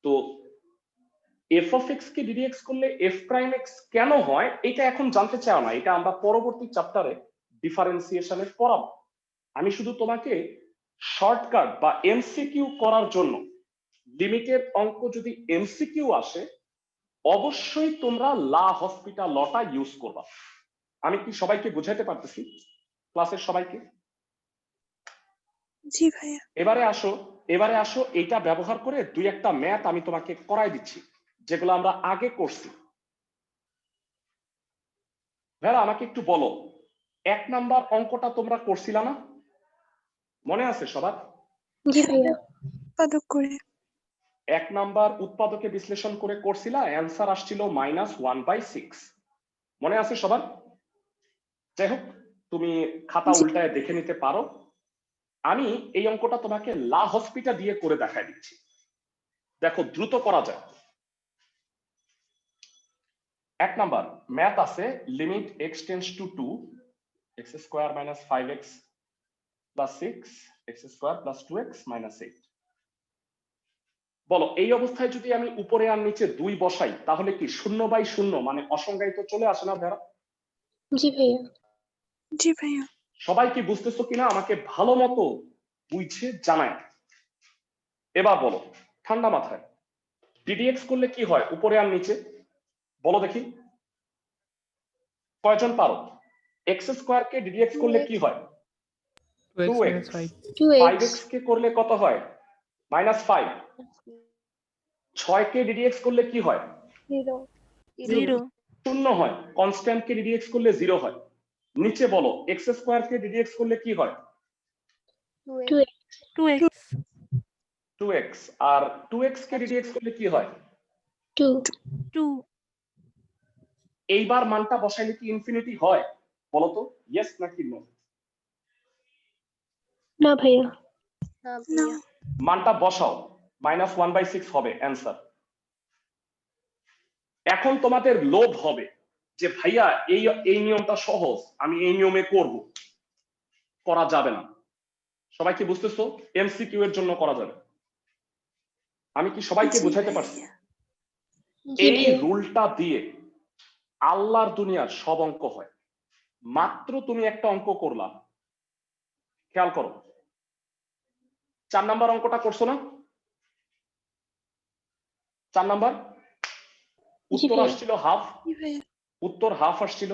তো f of x K ddx করলে f প্রাইম x কেন হয় এটা এখন জানতে চাও না, এটা আমরা পরবর্তী চ্যাপ্টারে ডিফারেন্সিয়েশনে পড়াবো। আমি শুধু তোমাকে শর্টকাট বা এমসিকিউ করার জন্য, লিমিটেড অঙ্ক যদি এমসিকিউ আসে অবশ্যই তোমরা লা হসপিটা লটা ইউজ করবা। আমি কি সবাইকে বুঝাতে পারতেছি, ক্লাসের সবাইকে? জি ভাইয়া। এবারে আসো এটা ব্যবহার করে দুই একটা ম্যাথ আমি তোমাকে করাই দিচ্ছি যেগুলো আমরা আগে করছি। ভাইরা আমাকে একটু বলো, 1 নাম্বার অঙ্কটা তোমরা করছিলা না? মনে আছে সবার? জি ভাইয়া। উৎপাদক করে। 1 নাম্বার উৎপাদকে বিশ্লেষণ করে করছিলা, অ্যান্সার আসছিল -1/6। মনে আছে সবার? যাই হোক, তুমি খাতা জি। উল্টায় দেখে নিতে পারো। আমি এই অঙ্কটা তোমাকে লা হসপিটা দিয়ে করে দেখাই দিচ্ছি, দেখো দ্রুত করা যায়। 1 নাম্বার ম্যাথ আছে limit x tends two 2, x square minus 5x plus 6, x square plus 2x minus 8। বলো এই অবস্থায় যদি আমি উপরে আর নিচে 2 বসাই তাহলে কি 0/0 মানে অসংজ্ঞায়িত চলে আসে না ভাইরা? জি ভাইয়া। জি ভাইয়া। সবাই কি বুঝতেছো কিনা আমাকে ভালো মতো বুঝে জানায়। এবার বলো ঠান্ডা মাথায়, ddx করলে কি হয় উপরে আর নিচে? বলো দেখি কয়জন পারো? x স্কয়ার কে ddx করলে কি হয়? 2x। 5x কে করলে কত হয়? -5। 6 কে ddx করলে কি হয়? 0 0 শূন্য হয়। কনস্ট্যান্ট কে ddx করলে 0 হয়। নিচে বলো x স্কয়ার কে ddx করলে কি হয়? 2x 2x 2x। আর 2x কে ddx করলে কি হয়? 2 2 এইবার মানটা বসাইলে কি ইনফিনিটি হয়? বলো তো ইয়েস নাকি নো? না ভাইয়া। না। মানটা বসাও, -1/6 হবে অ্যান্সার। এখন তোমাদের লোভ হবে যে ভাইয়া এই নিয়মটা সহজ, আমি এই নিয়মে করব। করা যাবে না। সবাই কি বুঝতেছো? এমসিকিউ এর জন্য করা যাবে। আমি কি সবাইকে জি বুঝাইতে ভাইয়া। পারছি? জি এই ভাইয়া। রুলটা দিয়ে আল্লাহর দুনিয়ার সব অঙ্ক হয়। মাত্র তুমি একটা অঙ্ক করলা, খেয়াল করো 4 নাম্বার অঙ্কটা করছো না? 4 নাম্বার জি উত্তর ভাইয়া। আসছিল হাফ, জি ভাইয়া। উত্তর হাফ আসছিল।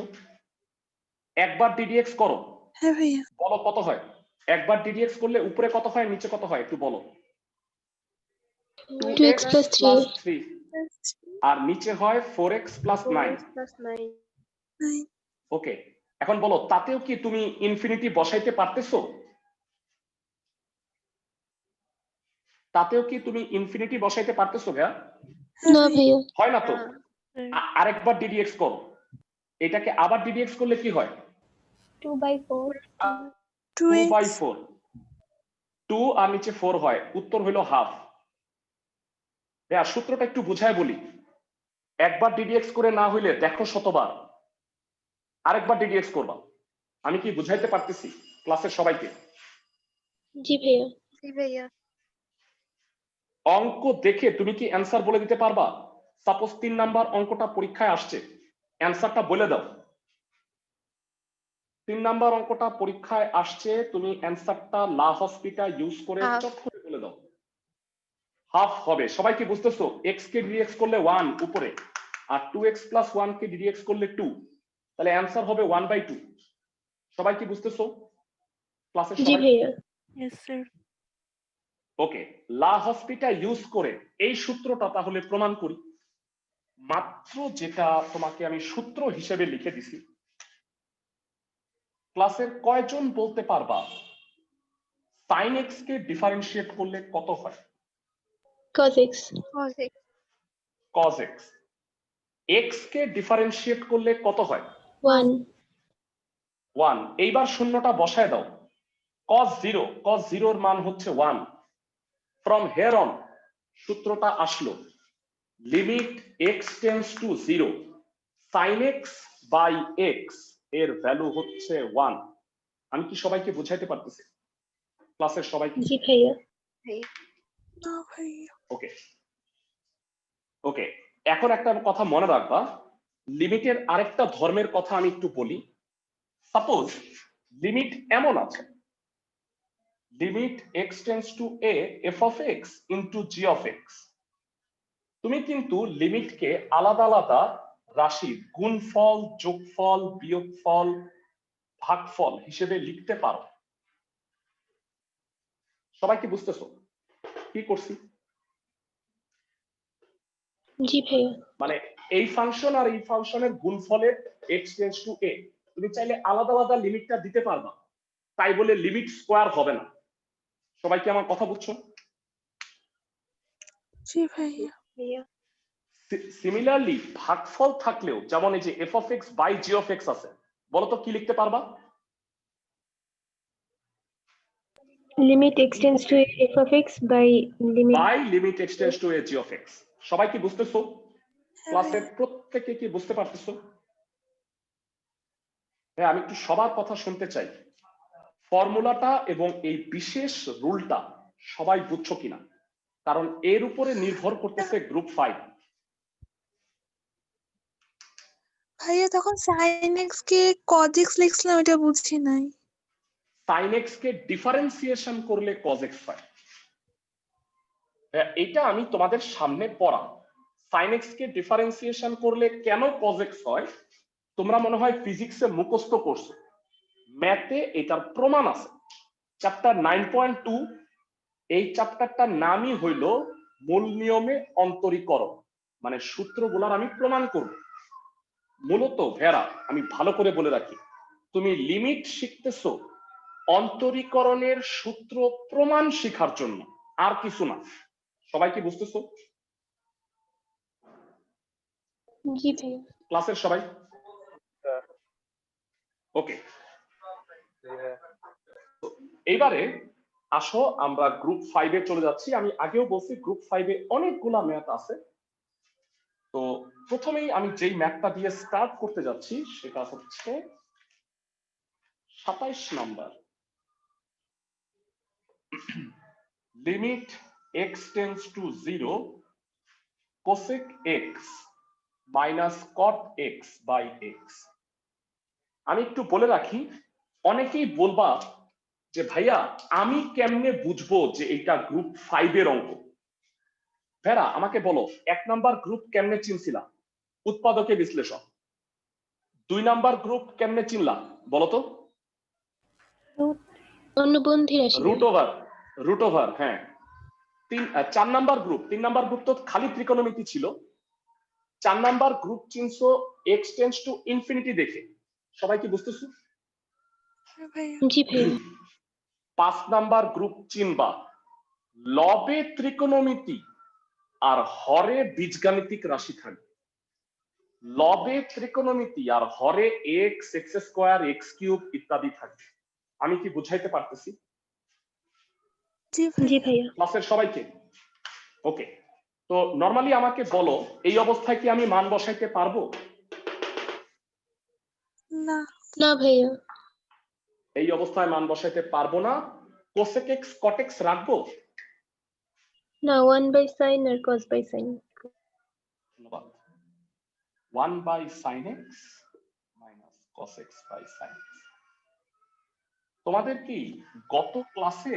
একবার ddx করো, হ্যাঁ ভাইয়া। বলো কত হয়? একবার ddx করলে উপরে কত হয় নিচে কত হয় একটু বলো। 2x plus 3 3 আর নিচে হয় 4x plus 9। 9। ওকে, এখন বলো তাতেও কি তুমি ইনফিনিটি বসাইতে পারতেছো? তাতেও কি তুমি ইনফিনিটি বসাইতে পারতেছো ভাইয়া? হ্যাঁ না ভাইয়া। ভাইয়া। হয় না তো। স্যার। আরেকবার ddx করো, এটাকে আবার ddx করলে কি হয়? 2/4 2x 2/4। 2 আর নিচে 4 হয়, উত্তর হলো হাফ। ভাইয়া সূত্রটা একটু বুঝায় বলি, একবার ddx করে না হইলে দেখো শতবার আরেকবার ddx করবা। আমি কি বুঝাইতে পারতেছি ক্লাসের সবাইকে? জি ভাইয়া। অঙ্ক দেখে তুমি কি অ্যান্সার বলে দিতে পারবা? সাপোজ 3 নাম্বার অঙ্কটা পরীক্ষায় আসছে, অ্যান্সারটা বলে দাও। 3 নাম্বার অঙ্কটা পরীক্ষায় আসছে, তুমি অ্যান্সারটা লা হসপিটা ইউজ করে চট করে বলে দাও। হাফ হবে। সবাই কি বুঝতেছো? x কে dx করলে 1 উপরে, আর 2x প্লাস 1 কে ডিডিএক্স করলে 2, তাহলে অ্যান্সার হবে 1/2। সবাই কি বুঝতেছো ক্লাসের জি সবাই? ভাইয়া ইয়েস স্যার। ওকে, লা হসপিটা ইউজ করে এই সূত্রটা তাহলে প্রমাণ করি। মাত্র যেটা তোমাকে আমি সূত্র হিসেবে লিখে দিছি, ক্লাসের কয়জন বলতে পারবা sin x কে ডিফারেন্সিয়েট করলে কত হয়? cos x cos x। x কে ডিফারেন্সিয়েট করলে কত হয়? 1 1। এইবার শূন্যটা বসায় দাও। cos 0 এর মান হচ্ছে 1। ফ্রম হেয়ার অন সূত্রটা আসলো limit x tends to 0 sin x by x এর ভ্যালু হচ্ছে 1। আমি কি সবাইকে বুঝাইতে পারতেছি ক্লাসের সবাইকে? জি ভাইয়া না ভাইয়া। ওকে ওকে, এখন একটা কথা মনে রাখবা, লিমিটের আরেকটা ধর্মের কথা আমি একটু বলি। সাপোজ লিমিট এমন আছে, limit x tends to a f of x into g of x। তুমি কিন্তু লিমিটকে আলাদা আলাদা রাশির গুণফল, যোগফল, বিয়োগফল, ভাগফল হিসেবে লিখতে পারো। সবাই কি বুঝতেছো কি করছি? জি ভাইয়া মানে এই ফাংশন আর এই ফাংশনের গুণফলের x টেন্ডস টু a তুমি চাইলে আলাদা আলাদা লিমিটটা দিতে পারবা, তাই বলে লিমিট স্কোয়ার হবে না। সবাই কি আমার কথা বুঝছো? জি ভাইয়া। সিমিলারলি ভাগফল থাকলেও, যেমন এই যে f of x by g of x আছে, বলো তো কি লিখতে পারবা? limit x tends to f of x by limit by limit x tends to a g of x। সবাই কি বুঝতেছো? হ্যাঁ ক্লাসের ভাইয়া। প্রত্যেকে কি বুঝতে পারতেছো? হ্যাঁ, আমি একটু সবার কথা শুনতে চাই। ফর্মুলাটা এবং এই বিশেষ রুলটা সবাই বুঝছো কিনা, কারণ এর উপরে নির্ভর করতেছে গ্রুপ 5। ভাইয়া তখন sin x কে cos x লিখছিলাম, এটা বুঝি নাই। sin x কে ডিফারেন্সিয়েশন করলে cos x হয়। হ্যাঁ, এটা আমি তোমাদের সামনে পড়া। sin x কে ডিফারেন্সিয়েশন করলে কেন cos x হয় তোমরা মনে হয় ফিজিক্সে মুখস্থ করছো, ম্যাথে এটার প্রমাণ আছে। চ্যাপ্টার 9.2 এই চ্যাপ্টারটার নামই হইল মূল নিয়মে অন্তরীকরণ, মানে সূত্রগুলার আমি প্রমাণ করব। মূলত ভেরা আমি ভালো করে বলে রাখি, তুমি লিমিট শিখতেছো অন্তরীকরণের সূত্র প্রমাণ শেখার জন্য, আর কিছু না। সবাই কি বুঝতেছো জি ভাইয়া ক্লাসের সবাই? ওকে, এইবারে আসো আমরা গ্রুপ 5 এ চলে যাচ্ছি। আমি আগেও বলছি গ্রুপ 5 এ অনেকগুলা ম্যাথ আছে। তো প্রথমেই আমি যেই ম্যাথটা দিয়ে স্টার্ট করতে যাচ্ছি সেটা হচ্ছে 27 number. Limit x tends to 0 cosec x minus cot x by x। আমি একটু বলে রাখি, অনেকেই বলবা যে ভাইয়া আমি কেমনে বুঝবো যে এটা গ্রুপ 5 এর অঙ্ক? ভেরা আমাকে বলো, 1 নাম্বার গ্রুপ কেমনে চিনছিলা? উৎপাদকে বিশ্লেষণ। 2 নাম্বার গ্রুপ কেমনে চিনলা বলো তো? অনুবন্ধী রাশি রুট ওভার। হ্যাঁ, 4 নাম্বার গ্রুপ, 3 নাম্বার গ্রুপ তো খালি ত্রিকোণমিতি ছিল। 4 নাম্বার গ্রুপ চিনছো x টেন্ডস টু ইনফিনিটি দেখে। সবাই কি বুঝতেছো? হ্যাঁ ভাইয়া। জি ভাইয়া 5 নাম্বার গ্রুপ চিনবা লবে ত্রিকোণমিতি আর হরে বীজগাণিতিক রাশি থাকবে। লবে ত্রিকোণমিতি আর হরে x, x square, x cube ইত্যাদি থাকবে। আমি কি বুঝাইতে পারতেছি জি জি ভাইয়া। ভাইয়া ক্লাসের সবাইকে? ওকে, তো নরমালি আমাকে বলো এই অবস্থায় কি আমি মান বসাইতে পারবো? না না ভাইয়া এই অবস্থায় মান বসাইতে পারবো না। কোসেক এক্স কট এক্স রাখবো? না 1 by sin R cos by sin ধন্যবাদ। 1 by sine x minus cos x by sine x. তোমাদের কি গত ক্লাসে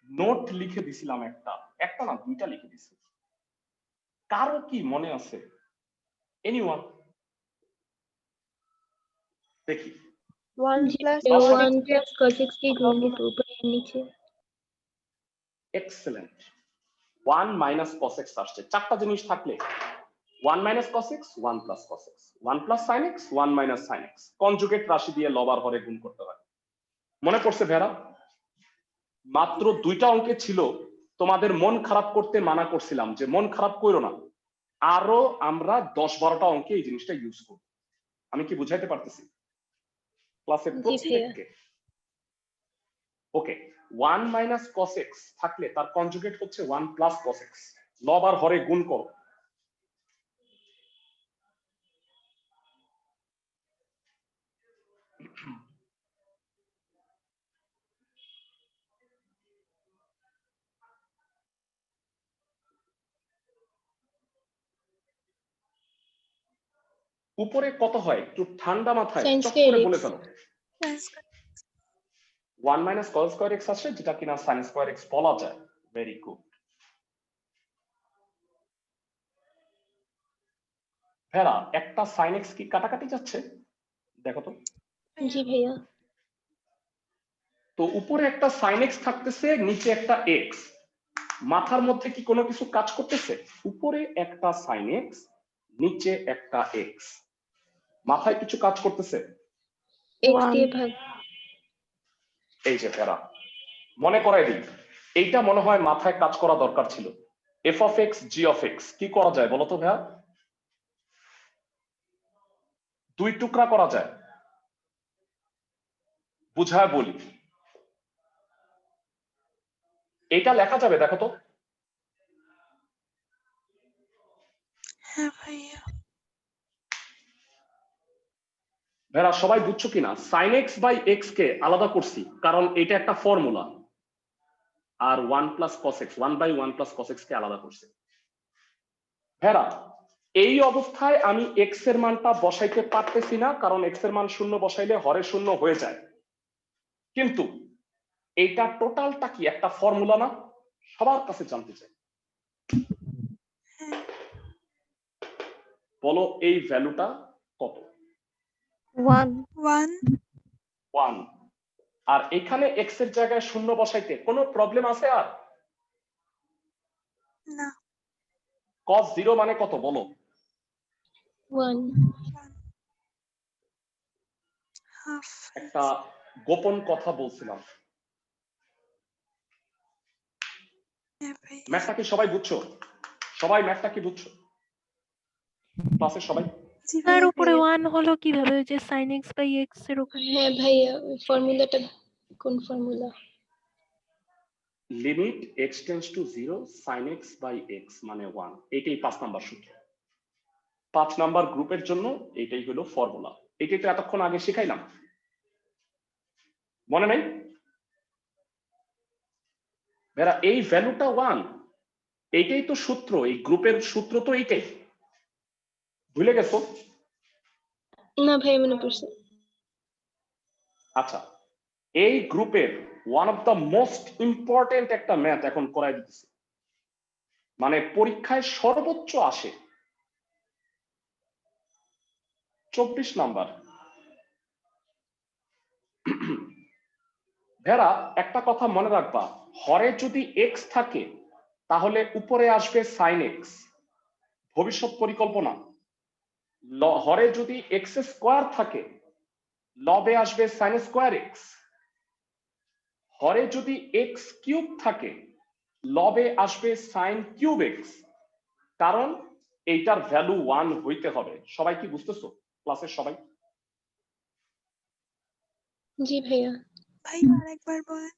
নোট লিখে দিছিলাম, একটা না দুইটা লিখে দিছি, কারো কি মনে আছে এনিওয়ান? দেখি 1 plus Last cos one x plus cos x के गुण के ऊपर और नीचे এক্সেলেন্ট। 1 মাইনাস cos x আসছে। চারটা জিনিস থাকলে 1 minus cos x, 1 plus cos x, 1 plus sin x, 1 minus sin x, conjugate রাশি দিয়ে লব আর হরে গুণ করতে হয়। মনে পড়ছে ভেড়া? মাত্র 2টা অঙ্কে ছিল, তোমাদের মন খারাপ করতে মানা করছিলাম যে মন খারাপ করো না, আরো আমরা 10-12টা অঙ্কে এই জিনিসটা ইউজ করব। আমি কি বুঝাইতে পারতেছি ক্লাসের প্রত্যেককে? ওকে, 1 মাইনাস cos x থাকলে তার কনজুগেট হচ্ছে 1 প্লাস cos x, লব আর হরে গুণ করো। উপরে কত হয় একটু ঠান্ডা মাথায় Sin চট square করে x। বলে ফেলো। 1 মাইনাস cos স্কয়ার x আসে, যেটা কিনা sin স্কয়ার x বলা যায়। Very good. ভেড়া, একটা sin x কি কাটাকাটি যাচ্ছে? দেখো তো। जी भैया তো উপরে একটা sin x থাকতেছে, নিচে একটা x, মাথার মধ্যে কি কোনো কিছু কাজ করতেছে? উপরে একটা sin x, নিচে একটা x, মাথায় কিছু কাজ করতেছে? x দিয়ে ভাগ এই যে ভেড়া, মনে করাই দিই, এইটা মনে হয় মাথায় কাজ করা দরকার ছিল। f of x g of x কি করা যায় বলো তো ভেড়া? দুই টুকরা করা যায়। বুঝায় বলি, এইটা লেখা যাবে, দেখো তো। হ্যাঁ ভাইয়া। ভেড়া সবাই বুঝছো কিনা? sin x বাই x কে আলাদা করছি কারণ এটা একটা ফর্মুলা, আর 1 plus cos x, 1 by 1 plus cos x কে আলাদা করছি। ভেড়া, এই অবস্থায় আমি x এর মানটা বসাইতে পারতেছি না, কারণ x এর মান 0 বসাইলে হরে 0 হয়ে যায়। কিন্তু এইটা টোটালটা কি একটা ফর্মুলা না? সবার কাছে জানতে চাই, বলো এই ভ্যালুটা কত? 1 1। আর এখানে x এর জায়গায় 0 বসাইতে কোনো প্রবলেম আছে আর? না। cos 0 মানে কত বলো? 1 হাফ। একটা গোপন কথা বলছিলাম। হ্যাঁ ভাইয়া। ম্যাথটা কি সবাই বুঝছো? সবাই ম্যাথটা কি বুঝছো ক্লাসের সবাই? জি তার ভাইয়া। উপরে 1 হলো কিভাবে? ওই যে sin x বাই x এর ওখানে। হ্যাঁ ভাইয়া ফর্মুলাটা কোন formula? Limit x tends to 0 sin x by x মানে 1, এটাই 5 নাম্বার সূত্র। 5 নাম্বার গ্রুপের জন্য এটাই হলো ফর্মুলা। এটাই তো এতক্ষণ আগে শিখাইলাম, মনে নাই? ভেড়া, এই ভ্যালুটা 1, এইটাই তো সূত্র, এই গ্রুপের সূত্র তো এইটাই, ভুলে গেছো? না ভাই মনে পড়ছে। আচ্ছা, এই গ্রুপের one of the most important একটা ম্যাথ এখন করাই দিতেছি, মানে পরীক্ষায় সর্বোচ্চ আসে 24 নাম্বার। ভেড়া, একটা কথা মনে রাখবা, হরে যদি x থাকে তাহলে উপরে আসবে sin x, ভবিষ্যৎ পরিকল্পনা। হরে যদি x স্কয়ার থাকে লবে আসবে sin স্কয়ার x, হরে যদি x কিউব থাকে লবে আসবে sin কিউব x, কারণ এইটার ভ্যালু 1 হইতে হবে। সবাই কি বুঝতেছো ক্লাসের সবাই? জি ভাইয়া। ভাই আরেকবার বলেন।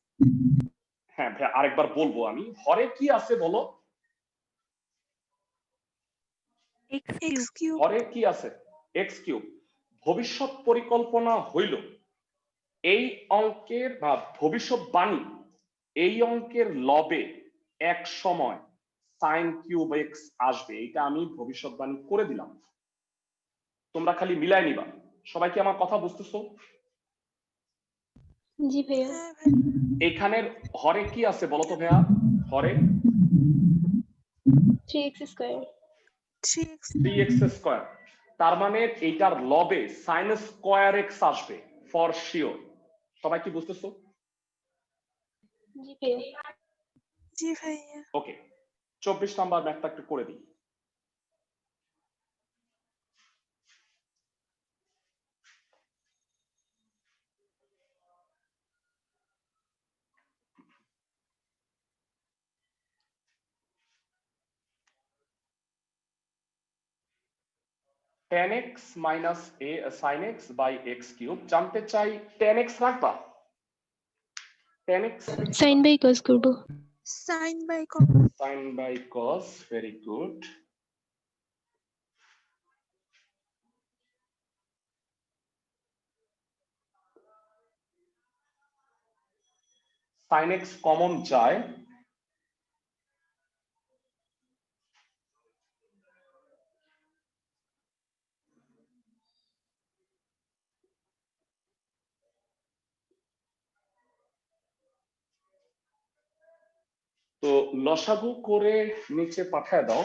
হ্যাঁ ভাই, আরেকবার বলবো আমি। হরে কি আছে বলো? x x cube. কিউব। হরে কি আছে? x cube. ভবিষ্যৎ পরিকল্পনা হইল এই অঙ্কের বা ভবিষ্যৎবাণী, এই অঙ্কের লবে এক সময় sin কিউব x আসবে, এটা আমি ভবিষ্যৎবাণী করে দিলাম। তোমরা খালি মিলাই নিবা। সবাই কি আমার কথা বুঝতেছো? জি ভাইয়া। হ্যাঁ ভাই। এখানের হরে কি আছে বলো তো ভাইয়া? হরে 3x square. 3x। 3x square. তার মানে এইটার লবে sin স্কয়ার x আসবে ফর শিওর। সবাই কি বুঝতেছো? জি ভাইয়া। জি ভাইয়া। ওকে, 24 নাম্বার ম্যাথটা একটু করে দিই। tan x minus a sin x by x cube জানতে চাই tan x রাখবা? tan x sine by cos করব। Sine by cos. sin by cos, very good. sin x common যায়, তো লসাগু করে নিচে পাঠায় দাও।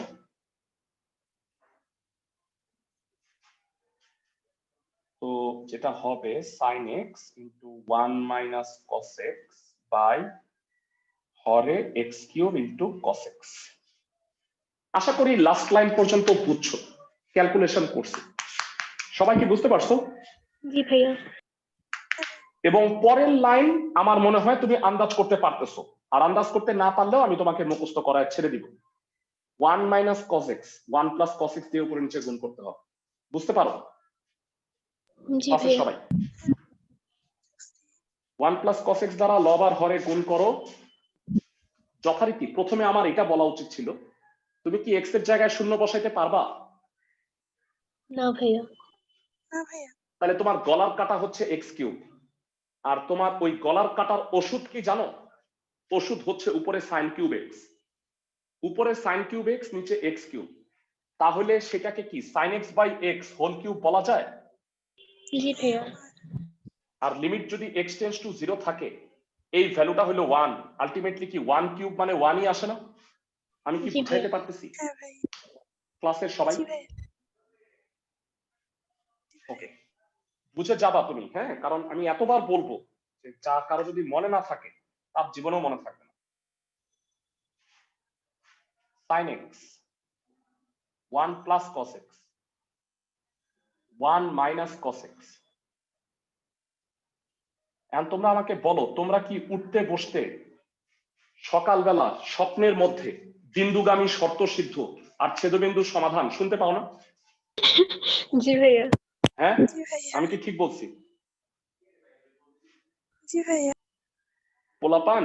তো যেটা হবে sin x into 1 minus cos x by Hare x cube into cos x। আশা করি লাস্ট লাইন পর্যন্ত বুঝছো, ক্যালকুলেশন করছি। সবাই কি বুঝতে পারছো? জি ভাইয়া। এবং পরের লাইন আমার মনে হয় তুমি আন্দাজ করতে পারতেছো, আর আন্দাজ করতে না পারলেও আমি তোমাকে মুখস্থ করায় ছেড়ে দিব। 1 minus cos x 1 plus cos x দিয়ে উপরে নিচে গুণ করতে হবে, বুঝতে পারো? জি আছে ভাইয়া। সবাই? 1 plus cos x দ্বারা লব আর হরে গুণ করো। যথারীতি প্রথমে আমার এটা বলা উচিত ছিল, তুমি কি x এর জায়গায় শূন্য বসাইতে পারবা? না ভাইয়া। না ভাইয়া। তাহলে তোমার গলার কাটা হচ্ছে x কিউব, আর তোমার ওই গলার কাটার ওষুধ কি জানো? ওষুধ হচ্ছে উপরে sin কিউব x, উপরে sin কিউব x নিচে x কিউব। তাহলে সেটাকে কি sin x by x whole cube বলা যায়? জি ভাইয়া। আর লিমিট যদি x টেন্ডস টু 0 থাকে, এই ভ্যালুটা হলো 1, আলটিমেটলি কি 1 কিউব মানে 1ই আসে না? আমি কি জি বুঝাইতে ভাইয়া। পারতেছি হ্যাঁ ভাইয়া। ক্লাসের সবাই? জি ভাইয়া। ওকে, বুঝে যাবা তুমি, হ্যাঁ, কারণ আমি এতবার বলবো যে যা কারো যদি মনে না থাকে তার জীবনেও মনে থাকবে না। sin x 1 plus cos x 1 minus cos x। এখন তোমরা আমাকে বলো, তোমরা কি উঠতে বসতে সকালবেলা স্বপ্নের মধ্যে বিন্দুগামী শর্ত সিদ্ধ আর ছেদবিন্দুর সমাধান শুনতে পাও না? জি ভাইয়া। হ্যাঁ, জি ভাইয়া। আমি কি ঠিক বলছি? জি ভাইয়া। পোলাপান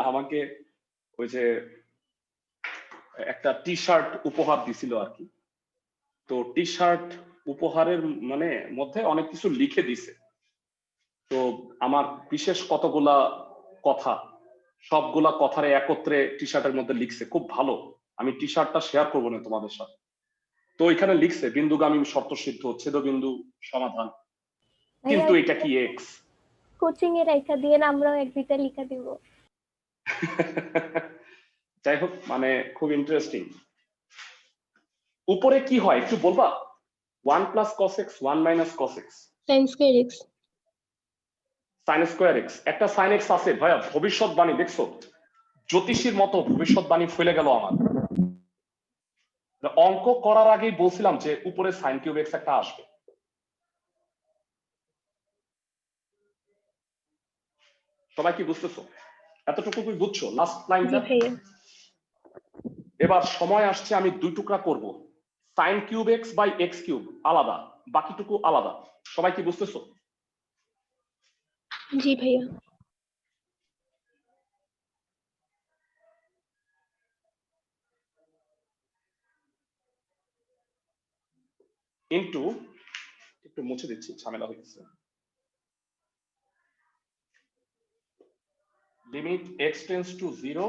আমাকে ওই যে একটা টি শার্ট উপহার দিছিল আর কি, তো টি শার্ট উপহারের মানে মধ্যে অনেক কিছু লিখে দিছে। তো আমার বিশেষ কতগুলা কথা, সবগুলা কথারে একত্রে টি শার্টের মধ্যে লিখছে, খুব ভালো। আমি টি শার্টটা শেয়ার করবো না তোমাদের সাথে। তো এখানে লিখছে বিন্দুগামী শর্ত সিদ্ধ ছেদবিন্দু সমাধান, কিন্তু এটা কি এক্স? কোচিং এ রেখা দিয়ে আমরাও এক দুইটা লিখা দিব। যাই হোক, মানে খুব ইন্টারেস্টিং। উপরে কি হয় একটু বলবা? 1 plus cos x 1 minus cos x sine square x. sin square x, একটা sin x আছে ভাইয়া। ভবিষ্যৎবাণী দেখছো, জ্যোতিষীর মতো ভবিষ্যৎবাণী ফেলে গেল আমার। অঙ্ক করার আগেই বলছিলাম যে উপরে sin কিউব x একটা আসবে। সবাই কি বুঝতেছো? এতটুকু কি বুঝছো লাস্ট জি লাইনটা? ভাইয়া। এবার সময় আসছে আমি দুই টুকরা করব, sin cube x by x cube আলাদা, বাকিটুকু আলাদা। সবাই কি বুঝতেছো? জি ভাইয়া। ইনটু, একটু মুছে দিচ্ছি, ঝামেলা হয়ে গেছে। Limit x tends to 0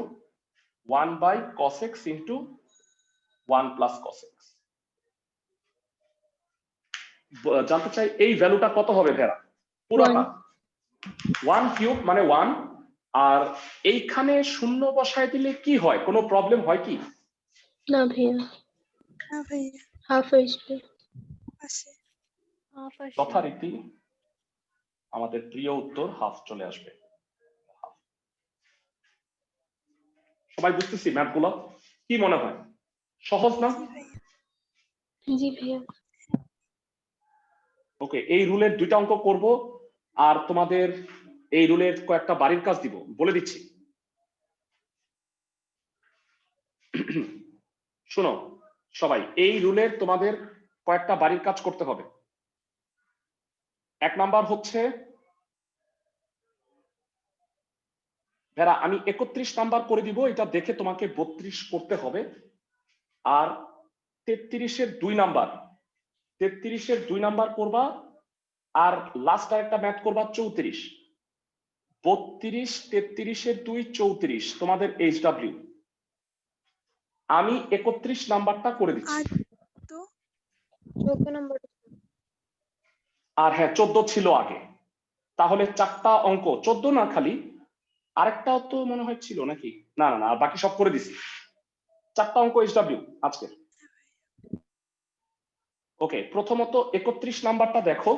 1 by cos x into 1 plus cos x। জানতে চাই এই ভ্যালুটা কত হবে ভেরা? পুরাটা 1 কিউব মানে 1, আর এইখানে শূন্য বসায় দিলে কি হয়? কোনো প্রবলেম হয় কি? না ভাইয়া। না ভাইয়া। হাফ আসবে। আসে। হাফ আসে। যথারীতি আমাদের প্রিয় উত্তর হাফ চলে আসবে। সবাই বুঝতেছি ম্যাথগুলো? কি মনে হয় সহজ না? জি ভাইয়া। জি ভাইয়া। ওকে, এই রুলের 2টা অঙ্ক করব আর তোমাদের এই রুলের কয়েকটা বাড়ির কাজ দিব, বলে দিচ্ছি। শোনো সবাই, এই রুলের তোমাদের কয়েকটা বাড়ির কাজ করতে হবে। 1 নাম্বার হচ্ছে, ভেরা আমি 31 নাম্বার করে দিব, এটা দেখে তোমাকে 32 করতে হবে। আর 33-এর 2 নাম্বার, 33-এর 2 নাম্বার করবা। আর লাস্ট আরেকটা ম্যাথ করবা 34। 32, 33-এর 2, 34 তোমাদের HW। আমি 31 নাম্বারটা করে দিচ্ছি। আর তো 14 নম্বর। আর হ্যাঁ 14 ছিল আগে, তাহলে 4টা অঙ্ক, 14 না খালি আরেকটাও তো মনে হয় ছিল নাকি? না না না, আর বাকি সব করে দিছি। 4টা অঙ্ক HW আজকে। ওকে, প্রথমত 31 নাম্বারটা দেখো।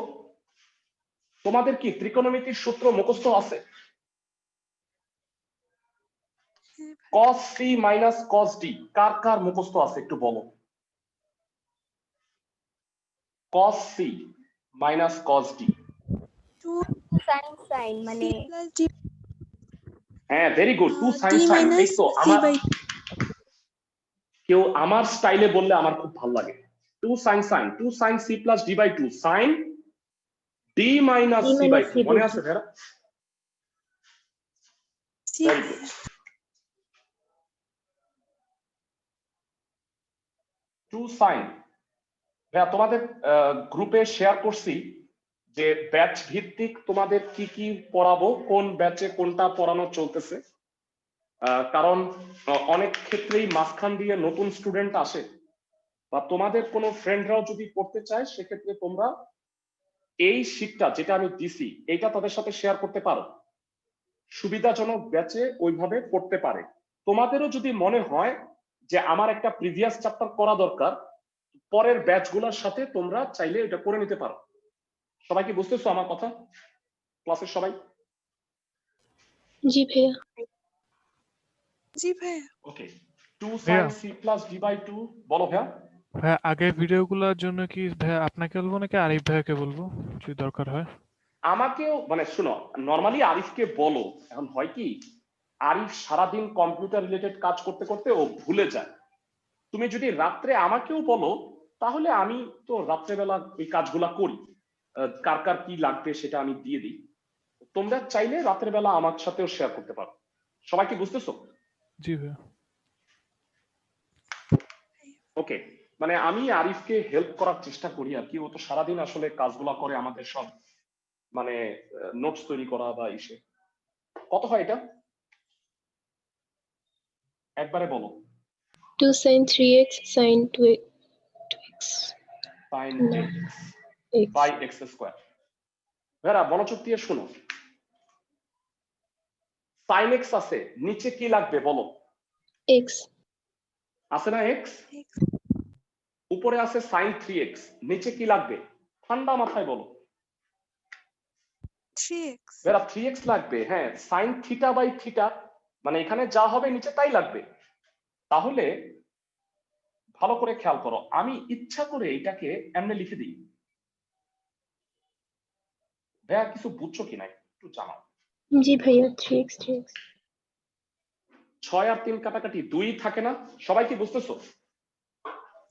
তোমাদের কি ত্রিকোণমিতির সূত্র মুখস্থ আছে? হ্যাঁ ভাইয়া। cos C minus cos D কার কার মুখস্থ আছে একটু বলো। cos C minus cos D। 2 sign মানে c plus d হ্যাঁ very good, 2 sin d sin। এই minus তো c আমার, by কেউ আমার স্টাইলে বললে আমার খুব ভালো লাগে। 2 sin sin, 2 sin C plus D by 2 sin D minus C by 2 মনে আছে ভেরা? c very good. 2 sin। ভাইয়া তোমাদের গ্রুপে শেয়ার করছি যে ব্যাচ ভিত্তিক তোমাদের কি কি পড়াবো, কোন ব্যাচে কোনটা পড়ানো চলতেছে। কারণ অনেক ক্ষেত্রেই মাঝখান দিয়ে নতুন স্টুডেন্ট আসে, বা তোমাদের কোনো ফ্রেন্ডরাও যদি পড়তে চায় সেক্ষেত্রে তোমরা এই শীটটা যেটা আমি দিছি এইটা তাদের সাথে শেয়ার করতে পারো, সুবিধাজনক ব্যাচে ওইভাবে পড়তে পারে। তোমাদেরও যদি মনে হয় যে আমার একটা প্রিভিয়াস চ্যাপ্টার করা দরকার, পরের ব্যাচগুলোর সাথে তোমরা চাইলে এটা করে নিতে পারো। সবাই কি বুঝতেছো আমার কথা? ক্লাসের সবাই? জি ভাইয়া। জি ভাইয়া। ওকে, 2 ভাইয়া। sin C plus D by 2 বলো ভাইয়া। ভাইয়া আগের ভিডিওগুলোর জন্য কি ভাইয়া আপনাকে বলবো নাকি আরিফ ভাইয়াকে বলবো যদি দরকার হয়? আমাকেও মানে শুনো, নরমালি আরিফকে বলো। এখন হয় কি, আরিফ সারাদিন কম্পিউটার রিলেটেড কাজ করতে করতে ও ভুলে যায়। তুমি যদি রাত্রে আমাকেও বলো তাহলে আমি তো রাত্রেবেলা এই কাজগুলা করি, কার কার কি লাগবে সেটা আমি দিয়ে দিই। তোমরা চাইলে রাতের বেলা আমার সাথেও শেয়ার করতে পারো। সবাই কি বুঝতেছো? জি ভাইয়া। ওকে, মানে আমি আরিফকে হেল্প করার চেষ্টা করি আর কি। ও তো সারাদিন আসলে কাজগুলা করে আমাদের সব, মানে নোটস তৈরি করা বা ইসে। কত হয় এটা একবারে বলো। 2 sin 3x sin 2x sin No. 2x x by x square. ভেরা মনোযোগ দিয়ে শোনো, sin x আছে, নিচে কি লাগবে বলো? x আছে না x? x উপরে আছে sin 3x, নিচে কি লাগবে? ঠান্ডা মাথায় বলো। 3x ভেরা 3x লাগবে। হ্যাঁ, sin থিটা বাই থিটা, মানে এখানে যা হবে নিচে তাই লাগবে। তাহলে ভালো করে খেয়াল করো, আমি ইচ্ছা করে এটাকে এমনি লিখে দিই। ভাইয়া কিছু বুঝছো কিনা একটু জানাও। জি ভাইয়া 3x 3x 6 আর 3 কাটাকাটি 2 থাকে না? সবাই কি বুঝতেছো?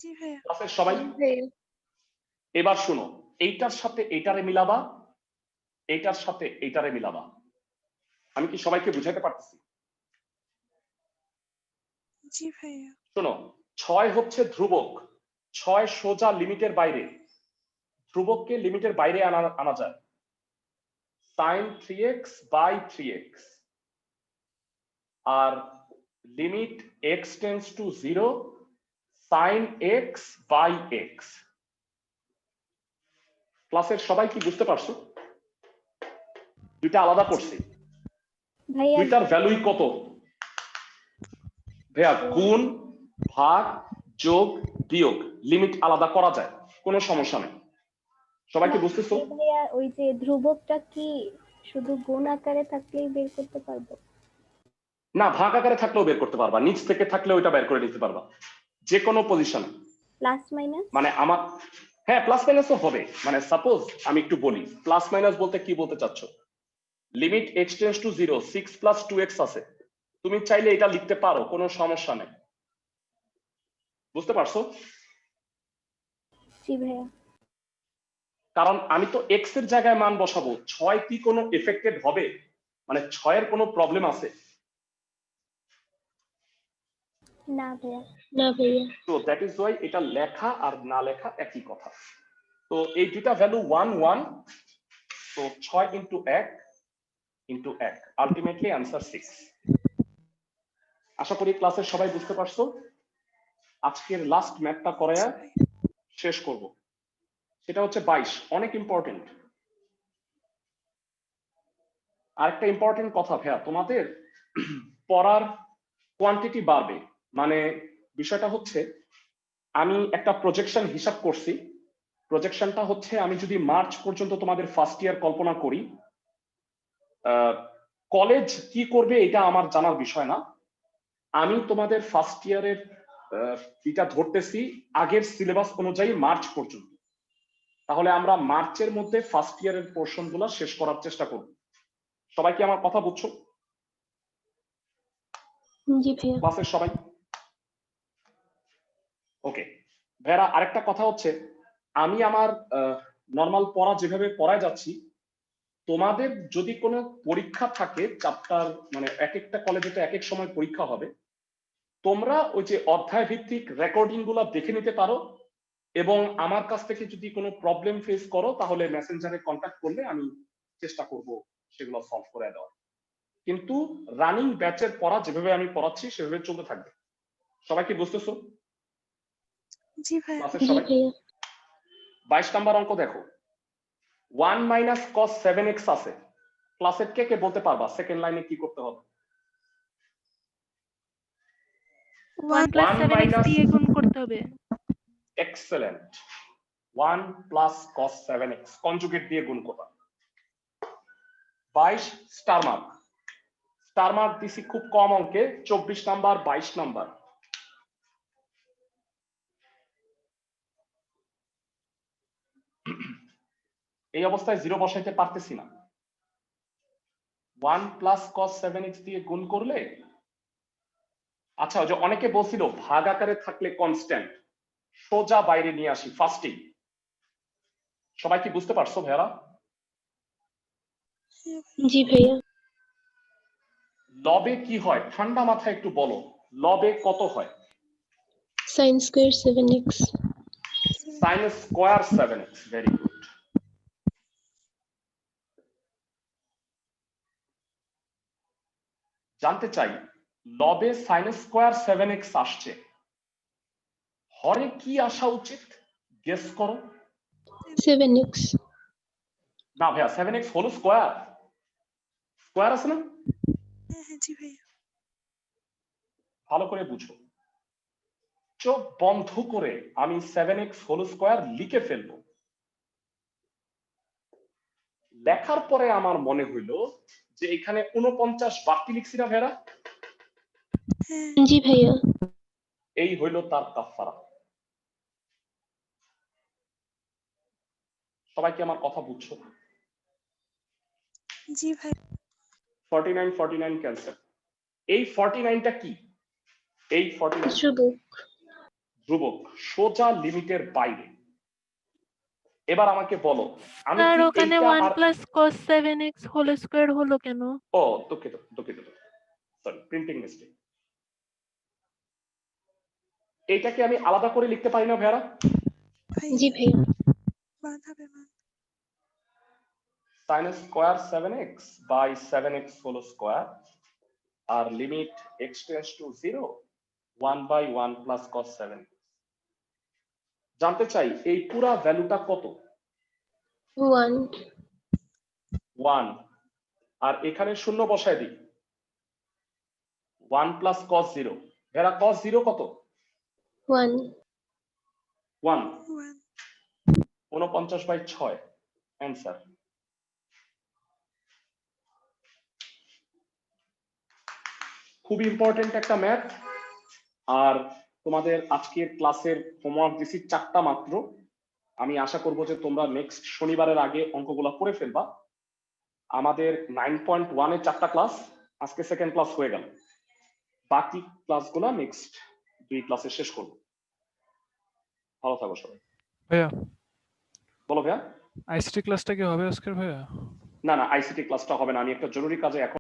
জি ভাইয়া। ক্লাসের সবাই? ভাইয়া। এবার শুনো, এইটার সাথে এইটারে মিলাবা, এইটার সাথে এইটারে মিলাবা। আমি কি সবাইকে বুঝাতে পারতেছি? জি ভাইয়া। শোনো, 6 হচ্ছে ধ্রুবক, 6 সোজা লিমিটের বাইরে, ধ্রুবককে লিমিটের বাইরে আনা যায়। sin 3x by 3x আর limit x tends to 0 sin x by x। ক্লাসের সবাই কি বুঝতে পারছো? দুইটা আলাদা করছি, ভাইয়া দুইটার ভ্যালুই কত? ভাইয়া গুণ, ভাগ, যোগ, বিয়োগ, লিমিট আলাদা করা যায়, কোনো সমস্যা নেই। সবাই কি বুঝতেছো? ভাইয়া ওই যে ধ্রুবকটা কি শুধু গুণ আকারে থাকলেই বের করতে পারবো? না, ভাগ আকারে থাকলেও বের করতে পারবা, নিচ থেকে থাকলে ওইটা বের করে নিতে পারবা যে কোনো পজিশনে। Plus minus? মানে আমার, হ্যাঁ প্লাস মাইনাসও হবে। মানে সাপোজ আমি একটু বলি, প্লাস মাইনাস বলতে কি বলতে চাচ্ছ? Limit x tends to 0, 6 plus 2x আছে, তুমি চাইলে এটা লিখতে পারো, কোনো সমস্যা নেই। বুঝতে পারছো? জি ভাইয়া। কারণ আমি তো x এর জায়গায় মান বসাবো, 6 কি কোনো এফেক্টেড হবে? মানে 6 এর কোনো প্রবলেম আছে? না ভাইয়া। না ভাইয়া। তো দ্যাট ইজ ওয়াই এটা লেখা আর না লেখা একই কথা। তো এই দুটা ভ্যালু 1 1, তো 6 ইনটু 1 ইনটু 1, আলটিমেটলি आंसर 6। আশা করি ক্লাসের সবাই বুঝতে পারছো। আজকের লাস্ট ম্যাথটা করায়া শেষ করব, সেটা হচ্ছে 22, অনেক ইম্পর্টেন্ট। আরেকটা ইম্পর্টেন্ট কথা ভাইয়া, তোমাদের পড়ার কোয়ান্টিটি বাড়বে। মানে বিষয়টা হচ্ছে, আমি একটা প্রজেকশন হিসাব করছি। প্রজেকশনটা হচ্ছে, আমি যদি মার্চ পর্যন্ত তোমাদের ফার্স্ট ইয়ার কল্পনা করি, কলেজ কি করবে এটা আমার জানার বিষয় না। আমি তোমাদের ফার্স্ট ইয়ারের এটা ধরতেছি আগের সিলেবাস অনুযায়ী মার্চ পর্যন্ত। তাহলে আমরা মার্চের মধ্যে ফার্স্ট ইয়ারের পোর্শন গুলো শেষ করার চেষ্টা করব। সবাই কি আমার কথা বুঝছো? জি ভাইয়া। ক্লাসের সবাই ওকে? ভাইরা আরেকটা কথা হচ্ছে, আমি আমার নর্মাল পড়া যেভাবে পড়ায় যাচ্ছি, তোমাদের যদি কোনো পরীক্ষা থাকে চ্যাপ্টার, মানে এক একটা কলেজে তো এক এক সময় পরীক্ষা হবে, তোমরা ওই যে অধ্যায় ভিত্তিক রেকর্ডিং গুলো দেখে নিতে পারো, এবং আমার কাছ থেকে যদি কোনো প্রবলেম ফেস করো তাহলে মেসেঞ্জারে কন্ট্যাক্ট করলে আমি চেষ্টা করব সেগুলো সলভ করে দেওয়ার। কিন্তু রানিং ব্যাচের পড়া যেভাবে আমি পড়াচ্ছি সেভাবে চলতে থাকবে। সবাই কি বুঝতেছো? জি ভাইয়া। ক্লাসের জি সবাই ভাইয়া। 22 নাম্বার অঙ্ক দেখো, 1 মাইনাস cos 7x আছে। ক্লাসের কে কে বলতে পারবা সেকেন্ড লাইনে কি করতে হবে? 1 প্লাস 1 7x মাইনাস, দিয়ে গুণ করতে হবে। Excellent, 1 plus cos 7x conjugate দিয়ে গুণ করবা। 22 স্টার মার্ক, স্টার মার্ক দিছি খুব কম অঙ্কে, 24 নাম্বার 22 নাম্বার। এই অবস্থায় জিরো বসাইতে পারতেছি না। 1 প্লাস cos 7x দিয়ে গুণ করলে, আচ্ছা ওই যে অনেকে বলছিল ভাগ আকারে থাকলে কনস্ট্যান্ট, সোজা বাইরে নিয়ে আসি ফার্স্টেই। সবাই কি বুঝতে পারছো ভাইয়ারা? জি ভাইয়া। লবে কি হয় ঠান্ডা মাথায় একটু বলো, লবে কত হয়? sin square 7x। sin square 7x, very good. জানতে চাই, লবে sin স্কয়ার 7x আসছে, হরে কি আসা উচিত? গেস করো। 7x। না ভাইয়া, 7x হলো স্কয়ার, স্কয়ার আছে না? হ্যাঁ হ্যাঁ জি ভাইয়া। ভালো করে বুঝো, চোখ বন্ধ করে আমি 7x হোল স্কয়ার লিখে ফেলবো। লেখার পরে আমার মনে হইলো যে এখানে 49 বাড়তি লিখছি না ভেড়া? হ্যাঁ জি ভাইয়া। এই হইল তার কাফারা। সবাই কি আমার কথা বুঝছো? জি ভাই। 49 49 ক্যান্সেল। এই 49টা কি? এই 49 ধ্রুবক। ধ্রুবক, সোজা লিমিটের বাইরে। এবার আমাকে বলো, আমি স্যার কি ওখানে এইটা 1 আর, plus cos 7x whole square হলো কেন? ও দুঃখিত দুঃখিত, সরি প্রিন্টিং মিস্টেক। এইটাকে আমি আলাদা করে লিখতে পারি না ভেড়া? জি ভাইয়া। মান হবে মান। sin square 7x by 7x whole square আর limit x tends to 0, 1 by 1 plus cos 7x। জানতে চাই এই পুরা ভ্যালুটা কত? 1। 1, আর এখানে শূন্য বসায় দিই, 1 প্লাস cos 0। ভেড়া cos 0 কত? 1। 1। 1। 49 50/6 অ্যান্সার। খুব ইম্পর্টেন্ট একটা ম্যাথ। আর তোমাদের আজকের ক্লাসের হোমওয়ার্ক দিছি 4টা মাত্র। আমি আশা করব যে তোমরা নেক্সট শনিবারের আগে অঙ্কগুলো করে ফেলবা। আমাদের 9.1 এর 4টা ক্লাস, আজকে সেকেন্ড ক্লাস হয়ে গেল। বাকি ক্লাসগুলো নেক্সট 2 ক্লাসে শেষ করব। ভালো থাকো সবাই। ভাইয়া বলো ভাইয়া। আইসিটি ক্লাসটা কি হবে আজকের ভাইয়া? না না, আইসিটি ক্লাসটা হবে না, আমি একটা জরুরি কাজে এখন